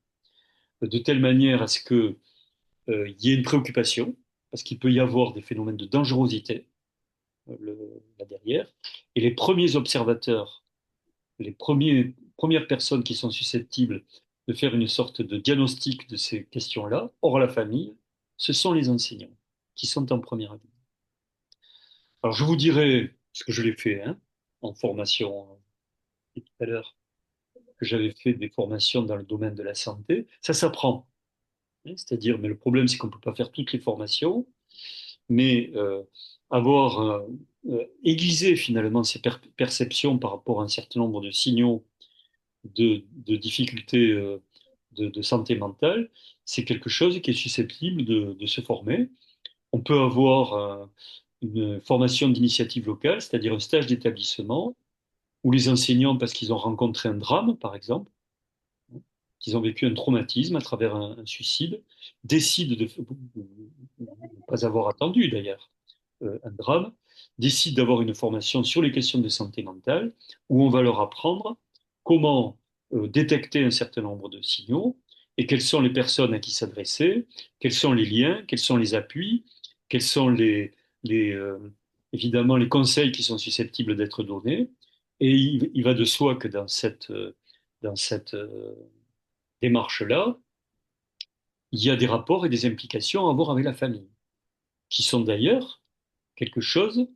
de telle manière à ce que il y ait une préoccupation, parce qu'il peut y avoir des phénomènes de dangerosité là derrière, et les premiers observateurs premières personnes qui sont susceptibles de faire une sorte de diagnostic de ces questions-là, hors la famille, ce sont les enseignants qui sont en première ligne. Alors je vous dirai, ce que je l'ai fait hein, en formation tout à l'heure, que j'avais fait des formations dans le domaine de la santé, ça s'apprend. Hein, c'est-à-dire, mais le problème, c'est qu'on ne peut pas faire toutes les formations, mais avoir aiguisé finalement ces perceptions par rapport à un certain nombre de signaux de difficultés de santé mentale, c'est quelque chose qui est susceptible de se former. On peut avoir une formation d'initiative locale, c'est-à-dire un stage d'établissement, où les enseignants, parce qu'ils ont rencontré un drame, par exemple, qu'ils ont vécu un traumatisme à travers un suicide, décident de ne pas avoir attendu d'ailleurs un drame, décident d'avoir une formation sur les questions de santé mentale, où on va leur apprendre comment détecter un certain nombre de signaux et quelles sont les personnes à qui s'adresser, quels sont les liens, quels sont les appuis, quels sont les, évidemment les conseils qui sont susceptibles d'être donnés. Et il va de soi que dans cette démarche-là, il y a des rapports et des implications à avoir avec la famille, qui sont d'ailleurs quelque chose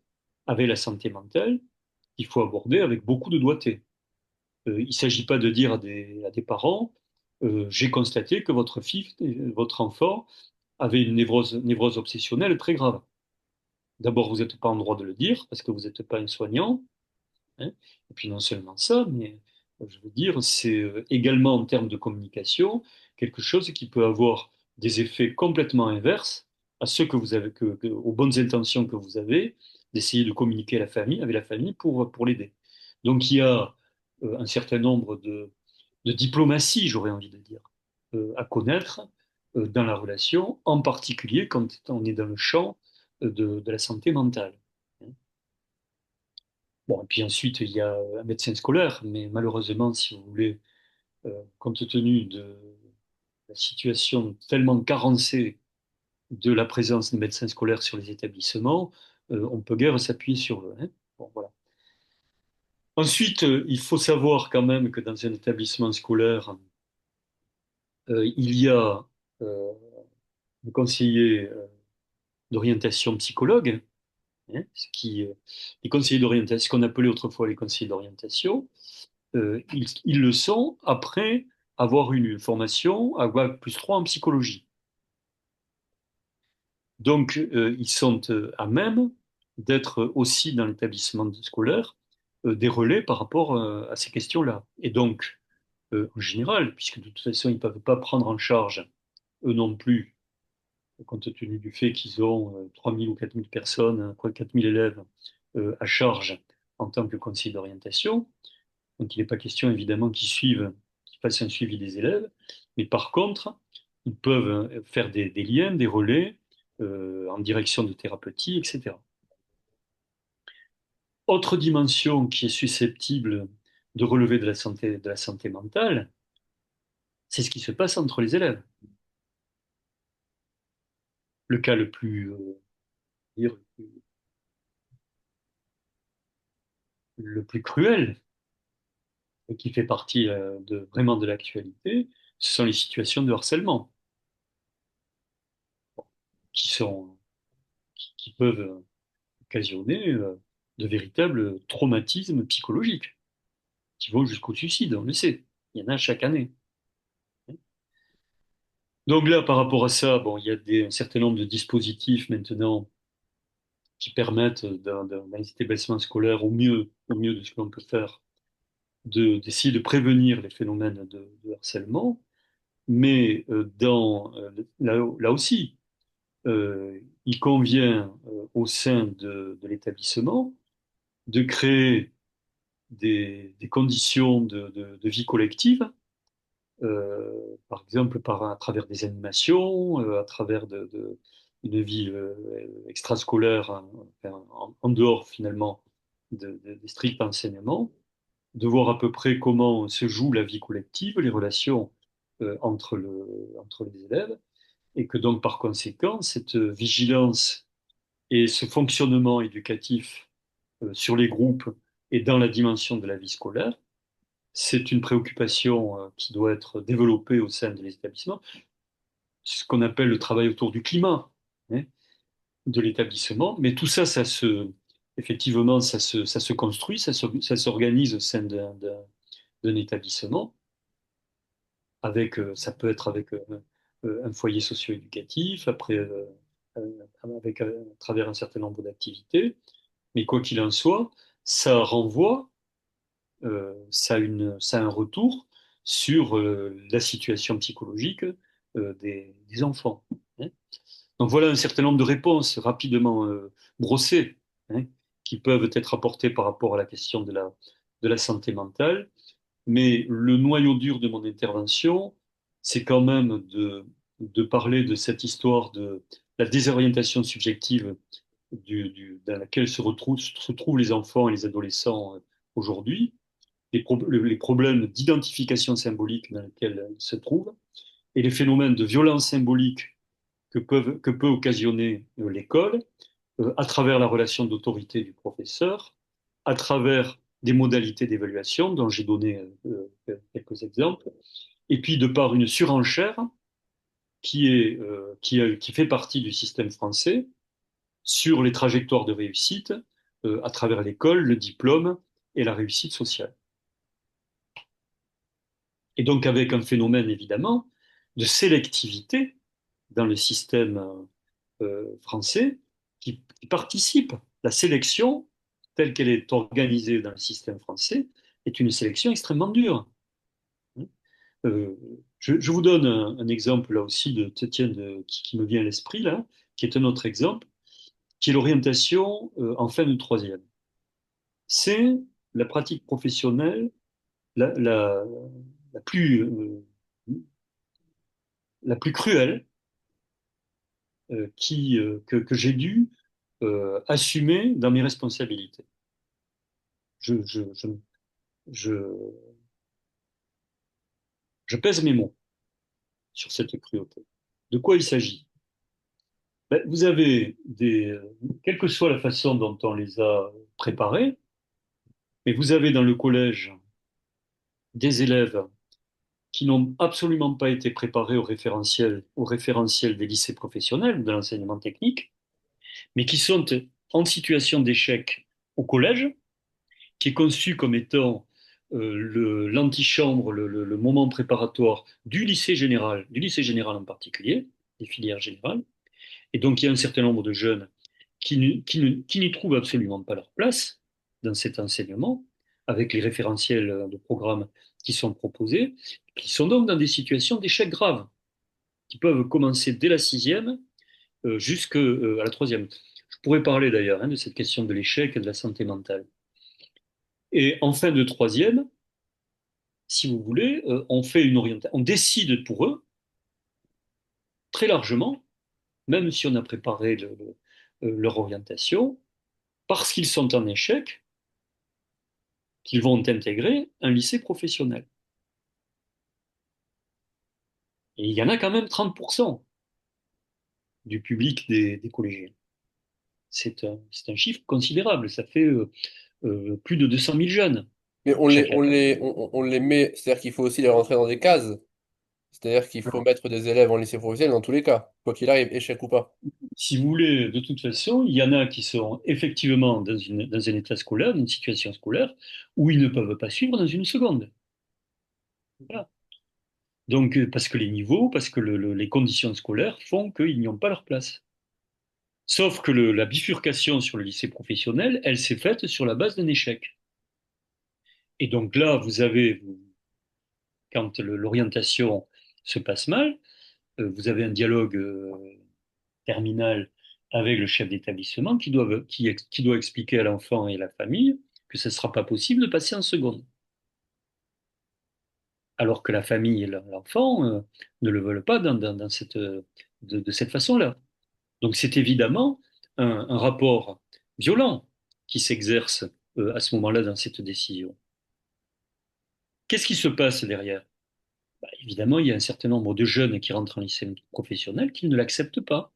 avec la santé mentale qu'il faut aborder avec beaucoup de doigté. Il ne s'agit pas de dire à des parents, j'ai constaté que votre fille, votre enfant avait une névrose obsessionnelle très grave. D'abord, vous n'êtes pas en droit de le dire parce que vous n'êtes pas un soignant, hein. Et puis non seulement ça, mais je veux dire, c'est également en termes de communication quelque chose qui peut avoir des effets complètement inverses à ceux que vous avez, aux bonnes intentions que vous avez d'essayer de communiquer à la famille, avec la famille pour l'aider. Donc il y a un certain nombre de diplomatie, j'aurais envie de dire, à connaître dans la relation, en particulier quand on est dans le champ de la santé mentale. Bon, et puis ensuite, il y a un médecin scolaire, mais malheureusement, si vous voulez, compte tenu de la situation tellement carencée de la présence des médecins scolaires sur les établissements, on peut guère s'appuyer sur eux, hein. Bon, voilà. Ensuite, il faut savoir quand même que dans un établissement scolaire, il y a un conseiller d'orientation psychologue, hein, les conseillers d'orientation, ce qu'on appelait autrefois les conseillers d'orientation, ils le sont après avoir une formation à Bac plus 3 en psychologie. Donc, ils sont à même d'être aussi dans l'établissement scolaire des relais par rapport à ces questions-là. Et donc, en général, puisque de toute façon, ils ne peuvent pas prendre en charge, eux non plus, compte tenu du fait qu'ils ont 3000 ou 4000 personnes, 4000 élèves à charge en tant que conseiller d'orientation. Donc, il n'est pas question, évidemment, qu'ils fassent un suivi des élèves. Mais par contre, ils peuvent faire des liens, des relais en direction de thérapeutie, etc. Autre dimension qui est susceptible de relever de la santé mentale, c'est ce qui se passe entre les élèves. Le cas le plus, dire, le plus cruel, et qui fait partie vraiment de l'actualité, ce sont les situations de harcèlement qui sont, qui peuvent occasionner de véritables traumatismes psychologiques qui vont jusqu'au suicide, on le sait. Il y en a chaque année. Donc là, par rapport à ça, bon, il y a un certain nombre de dispositifs maintenant qui permettent, dans les établissements scolaires, au mieux de ce que l'on peut faire, d'essayer de prévenir les phénomènes de harcèlement. Mais là aussi, il convient au sein de l'établissement de créer des conditions de vie collective, par exemple à travers des animations, à travers une vie extrascolaire, hein, enfin, en dehors finalement des stricts enseignements, de voir à peu près comment se joue la vie collective, les relations entre les élèves, et que donc par conséquent, cette vigilance et ce fonctionnement éducatif sur les groupes et dans la dimension de la vie scolaire, c'est une préoccupation qui doit être développée au sein de l'établissement, ce qu'on appelle le travail autour du climat, hein, de l'établissement. Mais tout ça, effectivement, ça se construit, ça s'organise au sein d'un établissement. Ça peut être avec un foyer socio-éducatif, après, à travers un certain nombre d'activités. Mais quoi qu'il en soit, ça renvoie, ça a un retour sur la situation psychologique des enfants, hein. Donc voilà un certain nombre de réponses rapidement brossées, hein, qui peuvent être apportées par rapport à la question de la santé mentale. Mais le noyau dur de mon intervention, c'est quand même de parler de cette histoire de la désorientation subjective dans laquelle se trouvent les enfants et les adolescents aujourd'hui, les problèmes d'identification symbolique dans lesquels ils se trouvent, et les phénomènes de violence symbolique que peut occasionner l'école à travers la relation d'autorité du professeur, à travers des modalités d'évaluation dont j'ai donné quelques exemples, et puis de par une surenchère qui fait partie du système français sur les trajectoires de réussite à travers l'école, le diplôme et la réussite sociale. Et donc avec un phénomène évidemment de sélectivité dans le système français qui participe. La sélection, telle qu'elle est organisée dans le système français, est une sélection extrêmement dure. Euh, je vous donne un exemple là aussi tiens, qui me vient à l'esprit là, qui est un autre exemple, qui est l'orientation en fin de troisième. C'est la pratique professionnelle la, la, la plus, la plus cruelle que j'ai dû assumer dans mes responsabilités. Je, je, je, je, je pèse mes mots sur cette cruauté. De quoi il s'agit? Ben, vous avez quelle que soit la façon dont on les a préparés, mais vous avez dans le collège des élèves qui n'ont absolument pas été préparés au référentiel des lycées professionnels ou de l'enseignement technique, mais qui sont en situation d'échec au collège, qui est conçu comme étant l'antichambre, le moment préparatoire du lycée général en particulier, des filières générales. Et donc, il y a un certain nombre de jeunes qui n'y trouvent absolument pas leur place dans cet enseignement, avec les référentiels de programmes qui sont proposés, qui sont donc dans des situations d'échec grave, qui peuvent commencer dès la sixième jusqu'à la troisième. Je pourrais parler d'ailleurs de cette question de l'échec et de la santé mentale. Et en fin de troisième, si vous voulez, on fait une orientation, on décide pour eux très largement, même si on a préparé leur orientation, parce qu'ils sont en échec, qu'ils vont intégrer un lycée professionnel. Et il y en a quand même 30% du public des collégiens. C'est un chiffre considérable, ça fait plus de 200 000 jeunes Mais chaque année. on les met, c'est-à-dire qu'il faut aussi les rentrer dans des cases. C'est-à-dire qu'il faut mettre des élèves en lycée professionnel dans tous les cas, quoi qu'il arrive, échec ou pas. Si vous voulez, de toute façon, il y en a qui sont effectivement dans un état scolaire, dans une situation scolaire, où ils ne peuvent pas suivre dans une seconde. Voilà. Donc, parce que les niveaux, parce que les conditions scolaires font qu'ils n'y ont pas leur place. Sauf que la bifurcation sur le lycée professionnel, elle s'est faite sur la base d'un échec. Et donc là, quand l'orientation se passe mal, vous avez un dialogue terminal avec le chef d'établissement qui doit expliquer à l'enfant et à la famille que ce ne sera pas possible de passer en seconde. Alors que la famille et l'enfant ne le veulent pas dans de cette façon-là. Donc c'est évidemment un rapport violent qui s'exerce à ce moment-là dans cette décision. Qu'est-ce qui se passe derrière? Bah, évidemment, il y a un certain nombre de jeunes qui rentrent en lycée professionnel qui ne l'acceptent pas.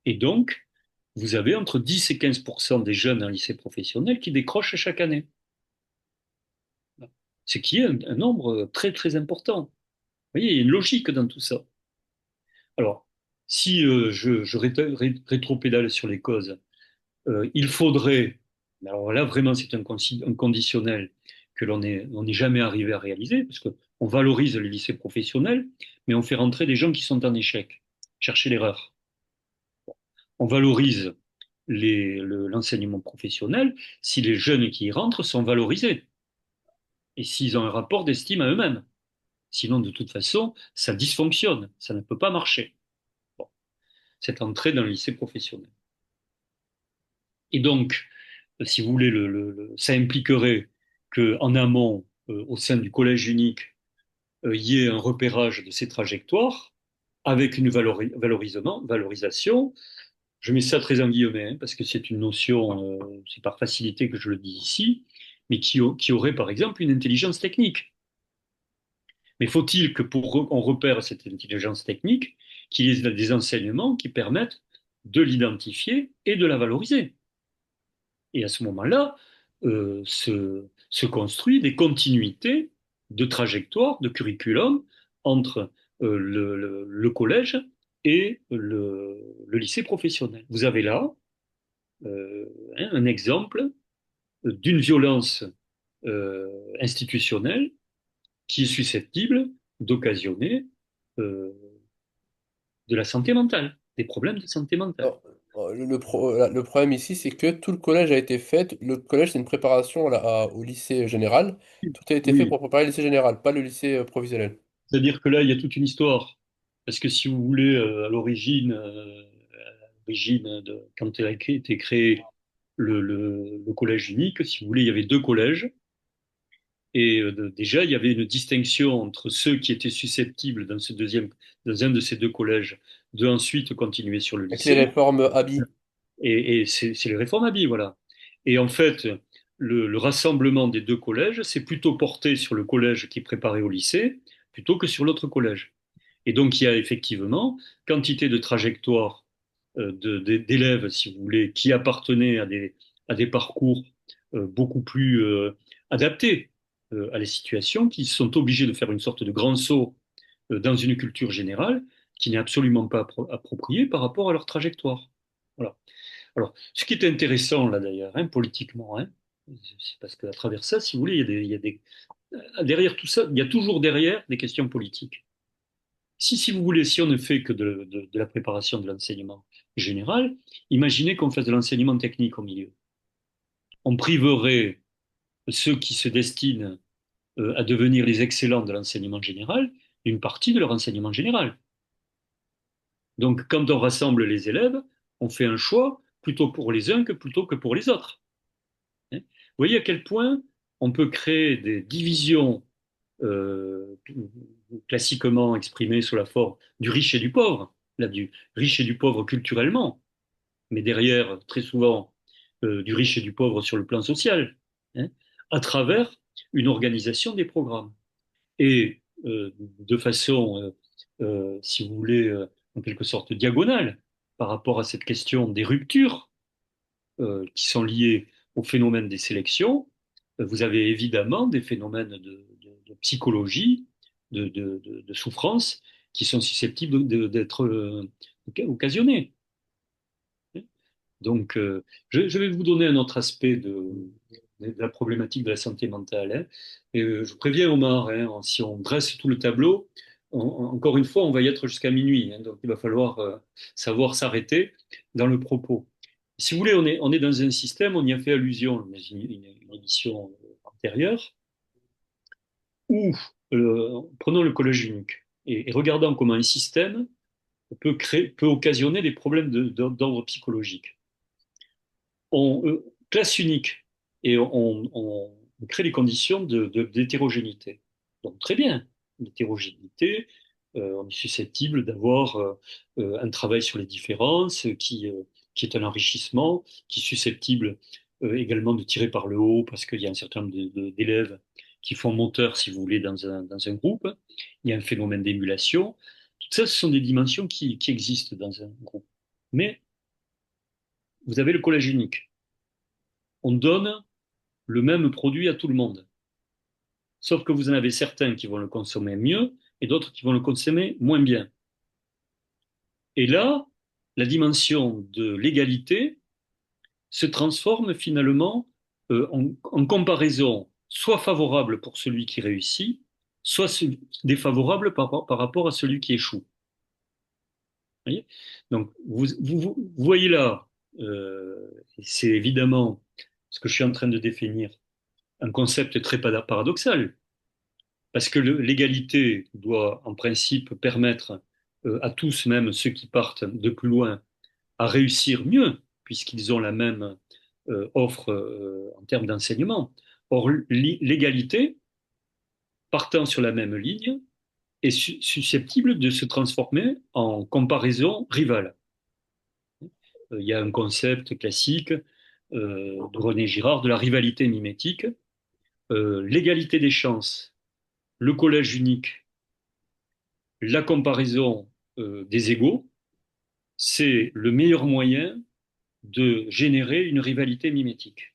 Et donc, vous avez entre 10 et 15% des jeunes en lycée professionnel qui décrochent chaque année. Ce qui est un nombre très très important. Vous voyez, il y a une logique dans tout ça. Alors, si je rétropédale sur les causes, il faudrait, alors là vraiment c'est un conditionnel que on n'est jamais arrivé à réaliser, parce qu'on valorise les lycées professionnels, mais on fait rentrer des gens qui sont en échec, chercher l'erreur. On valorise l'enseignement professionnel si les jeunes qui y rentrent sont valorisés et s'ils ont un rapport d'estime à eux-mêmes. Sinon, de toute façon, ça dysfonctionne, ça ne peut pas marcher. Bon, cette entrée dans le lycée professionnel. Et donc, si vous voulez, ça impliquerait qu'en amont, au sein du collège unique, il y ait un repérage de ces trajectoires avec une valorisation. Je mets ça très en guillemets, parce que c'est une notion, c'est par facilité que je le dis ici, mais qui aurait par exemple une intelligence technique. Mais faut-il que on repère cette intelligence technique, qu'il y ait des enseignements qui permettent de l'identifier et de la valoriser. Et à ce moment-là, se construit des continuités de trajectoire, de curriculum entre le collège et le lycée professionnel. Vous avez là un exemple d'une violence institutionnelle qui est susceptible d'occasionner euh, de la santé mentale, des problèmes de santé mentale. Non, le problème ici, c'est que tout le collège a été fait. Le collège, c'est une préparation au lycée général. Tout a été fait Oui, pour préparer le lycée général, pas le lycée professionnel. c'est-à-dire que là, il y a toute une histoire. Parce que si vous voulez, quand a été créé le collège unique, si vous voulez, il y avait deux collèges. Et déjà, il y avait une distinction entre ceux qui étaient susceptibles dans un de ces deux collèges de ensuite continuer sur le Avec les lycée. réformes Abi. Et c'est les réformes à voilà. Et en fait, le rassemblement des deux collèges s'est plutôt porté sur le collège qui préparait au lycée plutôt que sur l'autre collège. Et donc, il y a effectivement quantité de trajectoires d'élèves, si vous voulez, qui appartenaient à des parcours beaucoup plus adaptés à la situation, qui sont obligés de faire une sorte de grand saut dans une culture générale qui n'est absolument pas appropriée par rapport à leur trajectoire. Voilà. Alors, ce qui est intéressant là d'ailleurs, politiquement, c'est parce qu'à travers ça, si vous voulez, derrière tout ça, il y a toujours derrière des questions politiques. Si vous voulez, si on ne fait que de la préparation de l'enseignement, générale, imaginez qu'on fasse de l'enseignement technique au milieu. On priverait ceux qui se destinent à devenir les excellents de l'enseignement général d'une partie de leur enseignement général. Donc, quand on rassemble les élèves, on fait un choix plutôt pour les uns que plutôt que pour les autres. Vous voyez à quel point on peut créer des divisions euh, classiquement exprimées sous la forme du riche et du pauvre, là, du riche et du pauvre culturellement, mais derrière, très souvent, du riche et du pauvre sur le plan social, hein, à travers une organisation des programmes. Et de façon, si vous voulez, en quelque sorte diagonale, par rapport à cette question des ruptures qui sont liées au phénomène des sélections, vous avez évidemment des phénomènes de psychologie, de souffrance, qui sont susceptibles d'être occasionnés. Donc, je vais vous donner un autre aspect de la problématique de la santé mentale, hein. Et, je vous préviens, Omar, hein, si on dresse tout le tableau, encore une fois, on va y être jusqu'à minuit, hein, donc il va falloir savoir s'arrêter dans le propos. Si vous voulez, on est dans un système, on y a fait allusion dans une émission antérieure, où, prenons le collège unique, et regardons comment un système peut occasionner des problèmes d'ordre psychologique. On classe unique et on crée les conditions d'hétérogénéité. Donc très bien, l'hétérogénéité, on est susceptible d'avoir un travail sur les différences qui est un enrichissement, qui est susceptible également de tirer par le haut parce qu'il y a un certain nombre d'élèves qui font moteur, si vous voulez, dans un groupe. Il y a un phénomène d'émulation. Tout ça, ce sont des dimensions qui existent dans un groupe. Mais vous avez le collège unique. On donne le même produit à tout le monde. Sauf que vous en avez certains qui vont le consommer mieux et d'autres qui vont le consommer moins bien. Et là, la dimension de l'égalité se transforme finalement en comparaison soit favorable pour celui qui réussit, soit défavorable par rapport à celui qui échoue. Vous voyez. Donc, vous voyez là, c'est évidemment ce que je suis en train de définir, un concept très paradoxal. Parce que l'égalité doit en principe permettre à tous, même ceux qui partent de plus loin, à réussir mieux, puisqu'ils ont la même offre en termes d'enseignement. Or, l'égalité, partant sur la même ligne, est susceptible de se transformer en comparaison rivale. Il y a un concept classique de René Girard de la rivalité mimétique. L'égalité des chances, le collège unique, la comparaison des égaux, c'est le meilleur moyen de générer une rivalité mimétique.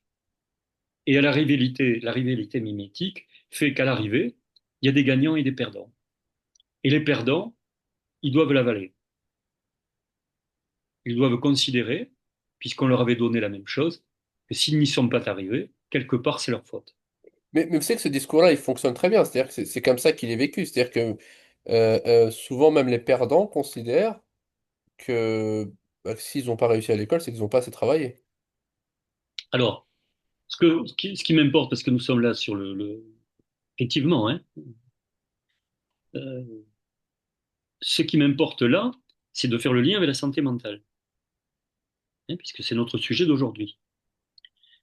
Et à la rivalité mimétique fait qu'à l'arrivée, il y a des gagnants et des perdants. Et les perdants, ils doivent l'avaler. Ils doivent considérer, puisqu'on leur avait donné la même chose, que s'ils n'y sont pas arrivés, quelque part, c'est leur faute. Mais vous savez que ce discours-là, il fonctionne très bien. C'est-à-dire que c'est comme ça qu'il est vécu. C'est-à-dire que souvent, même les perdants considèrent que bah, s'ils n'ont pas réussi à l'école, c'est qu'ils n'ont pas assez travaillé. Alors, ce qui m'importe, parce que nous sommes là sur effectivement, hein, euh, ce qui m'importe là, c'est de faire le lien avec la santé mentale, hein, puisque c'est notre sujet d'aujourd'hui.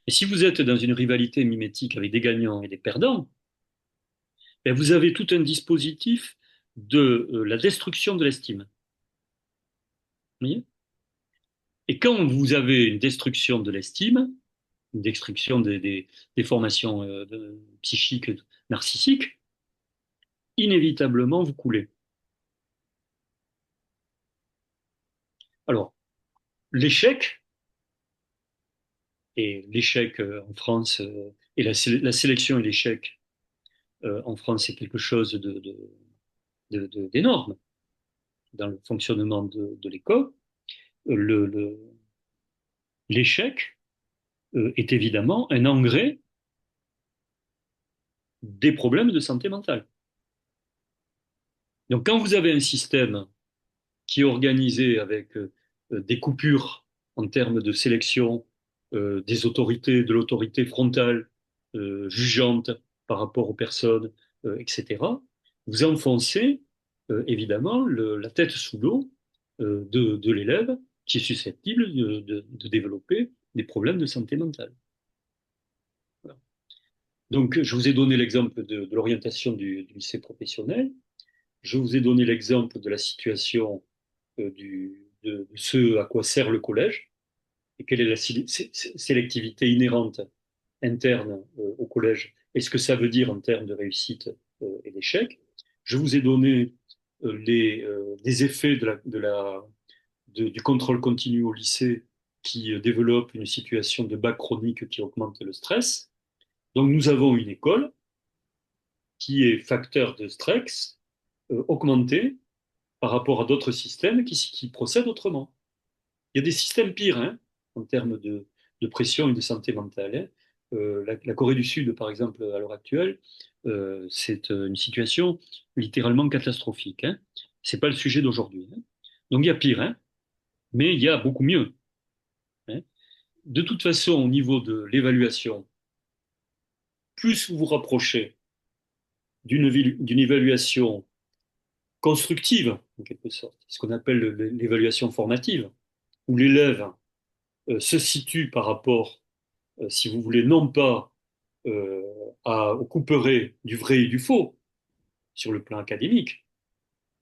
Et si vous êtes dans une rivalité mimétique avec des gagnants et des perdants, ben vous avez tout un dispositif de la destruction de l'estime. Vous voyez. Et quand vous avez une destruction de l'estime, une destruction des formations psychiques narcissiques, inévitablement vous coulez. Alors, l'échec, et l'échec en France, et la sélection et l'échec en France, c'est quelque chose d'énorme dans le fonctionnement de l'école. Le, le- L'échec est évidemment un engrais des problèmes de santé mentale. Donc quand vous avez un système qui est organisé avec des coupures en termes de sélection des autorités, de l'autorité frontale, jugeante par rapport aux personnes, etc., vous enfoncez évidemment la tête sous l'eau de l'élève qui est susceptible de développer des problèmes de santé mentale. Voilà. Donc, je vous ai donné l'exemple de l'orientation du lycée professionnel. Je vous ai donné l'exemple de la situation de ce à quoi sert le collège et quelle est la sélectivité inhérente interne au collège et ce que ça veut dire en termes de réussite et d'échec. Je vous ai donné les effets du contrôle continu au lycée qui développe une situation de bac chronique qui augmente le stress. Donc nous avons une école qui est facteur de stress augmenté par rapport à d'autres systèmes qui procèdent autrement. Il y a des systèmes pires hein, en termes de pression et de santé mentale. Hein. La Corée du Sud, par exemple, à l'heure actuelle, c'est une situation littéralement catastrophique. Hein. C'est pas le sujet d'aujourd'hui. Hein. Donc il y a pire, hein, mais il y a beaucoup mieux. Hein. De toute façon, au niveau de l'évaluation, plus vous vous rapprochez d'une évaluation constructive, en quelque sorte, ce qu'on appelle l'évaluation formative, où l'élève se situe par rapport, si vous voulez, non pas euh, au couperet du vrai et du faux sur le plan académique,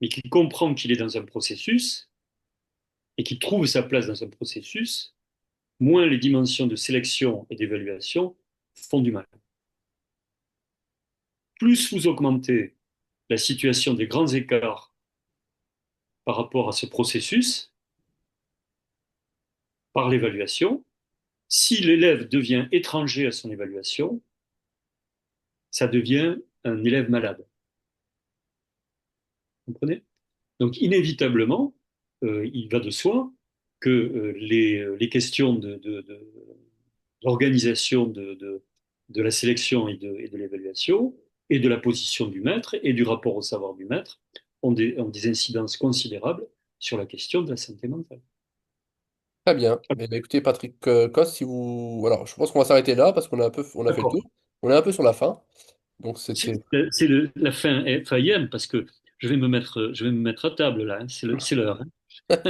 mais qu'il comprend qu'il est dans un processus et qu'il trouve sa place dans un processus, moins les dimensions de sélection et d'évaluation font du mal. Plus vous augmentez la situation des grands écarts par rapport à ce processus, par l'évaluation, si l'élève devient étranger à son évaluation, ça devient un élève malade. Vous comprenez? Donc, inévitablement, il va de soi que les questions d'organisation de la sélection et de l'évaluation, et de la position du maître, et du rapport au savoir du maître, ont des incidences considérables sur la question de la santé mentale. Très bien. Eh bien, écoutez, Patrick Coste, si vous... Alors, je pense qu'on va s'arrêter là parce qu'on a un peu... on a fait le tour. D'accord. On est un peu sur la fin. Donc, c'était... C'est la fin FAIM, parce que je vais me mettre à table là, hein. C'est l'heure. Hein.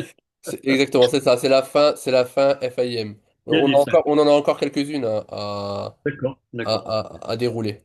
Exactement, c'est ça. C'est la fin FIM. Il y a des fins. On en a encore quelques-unes à, D'accord, d'accord. à dérouler.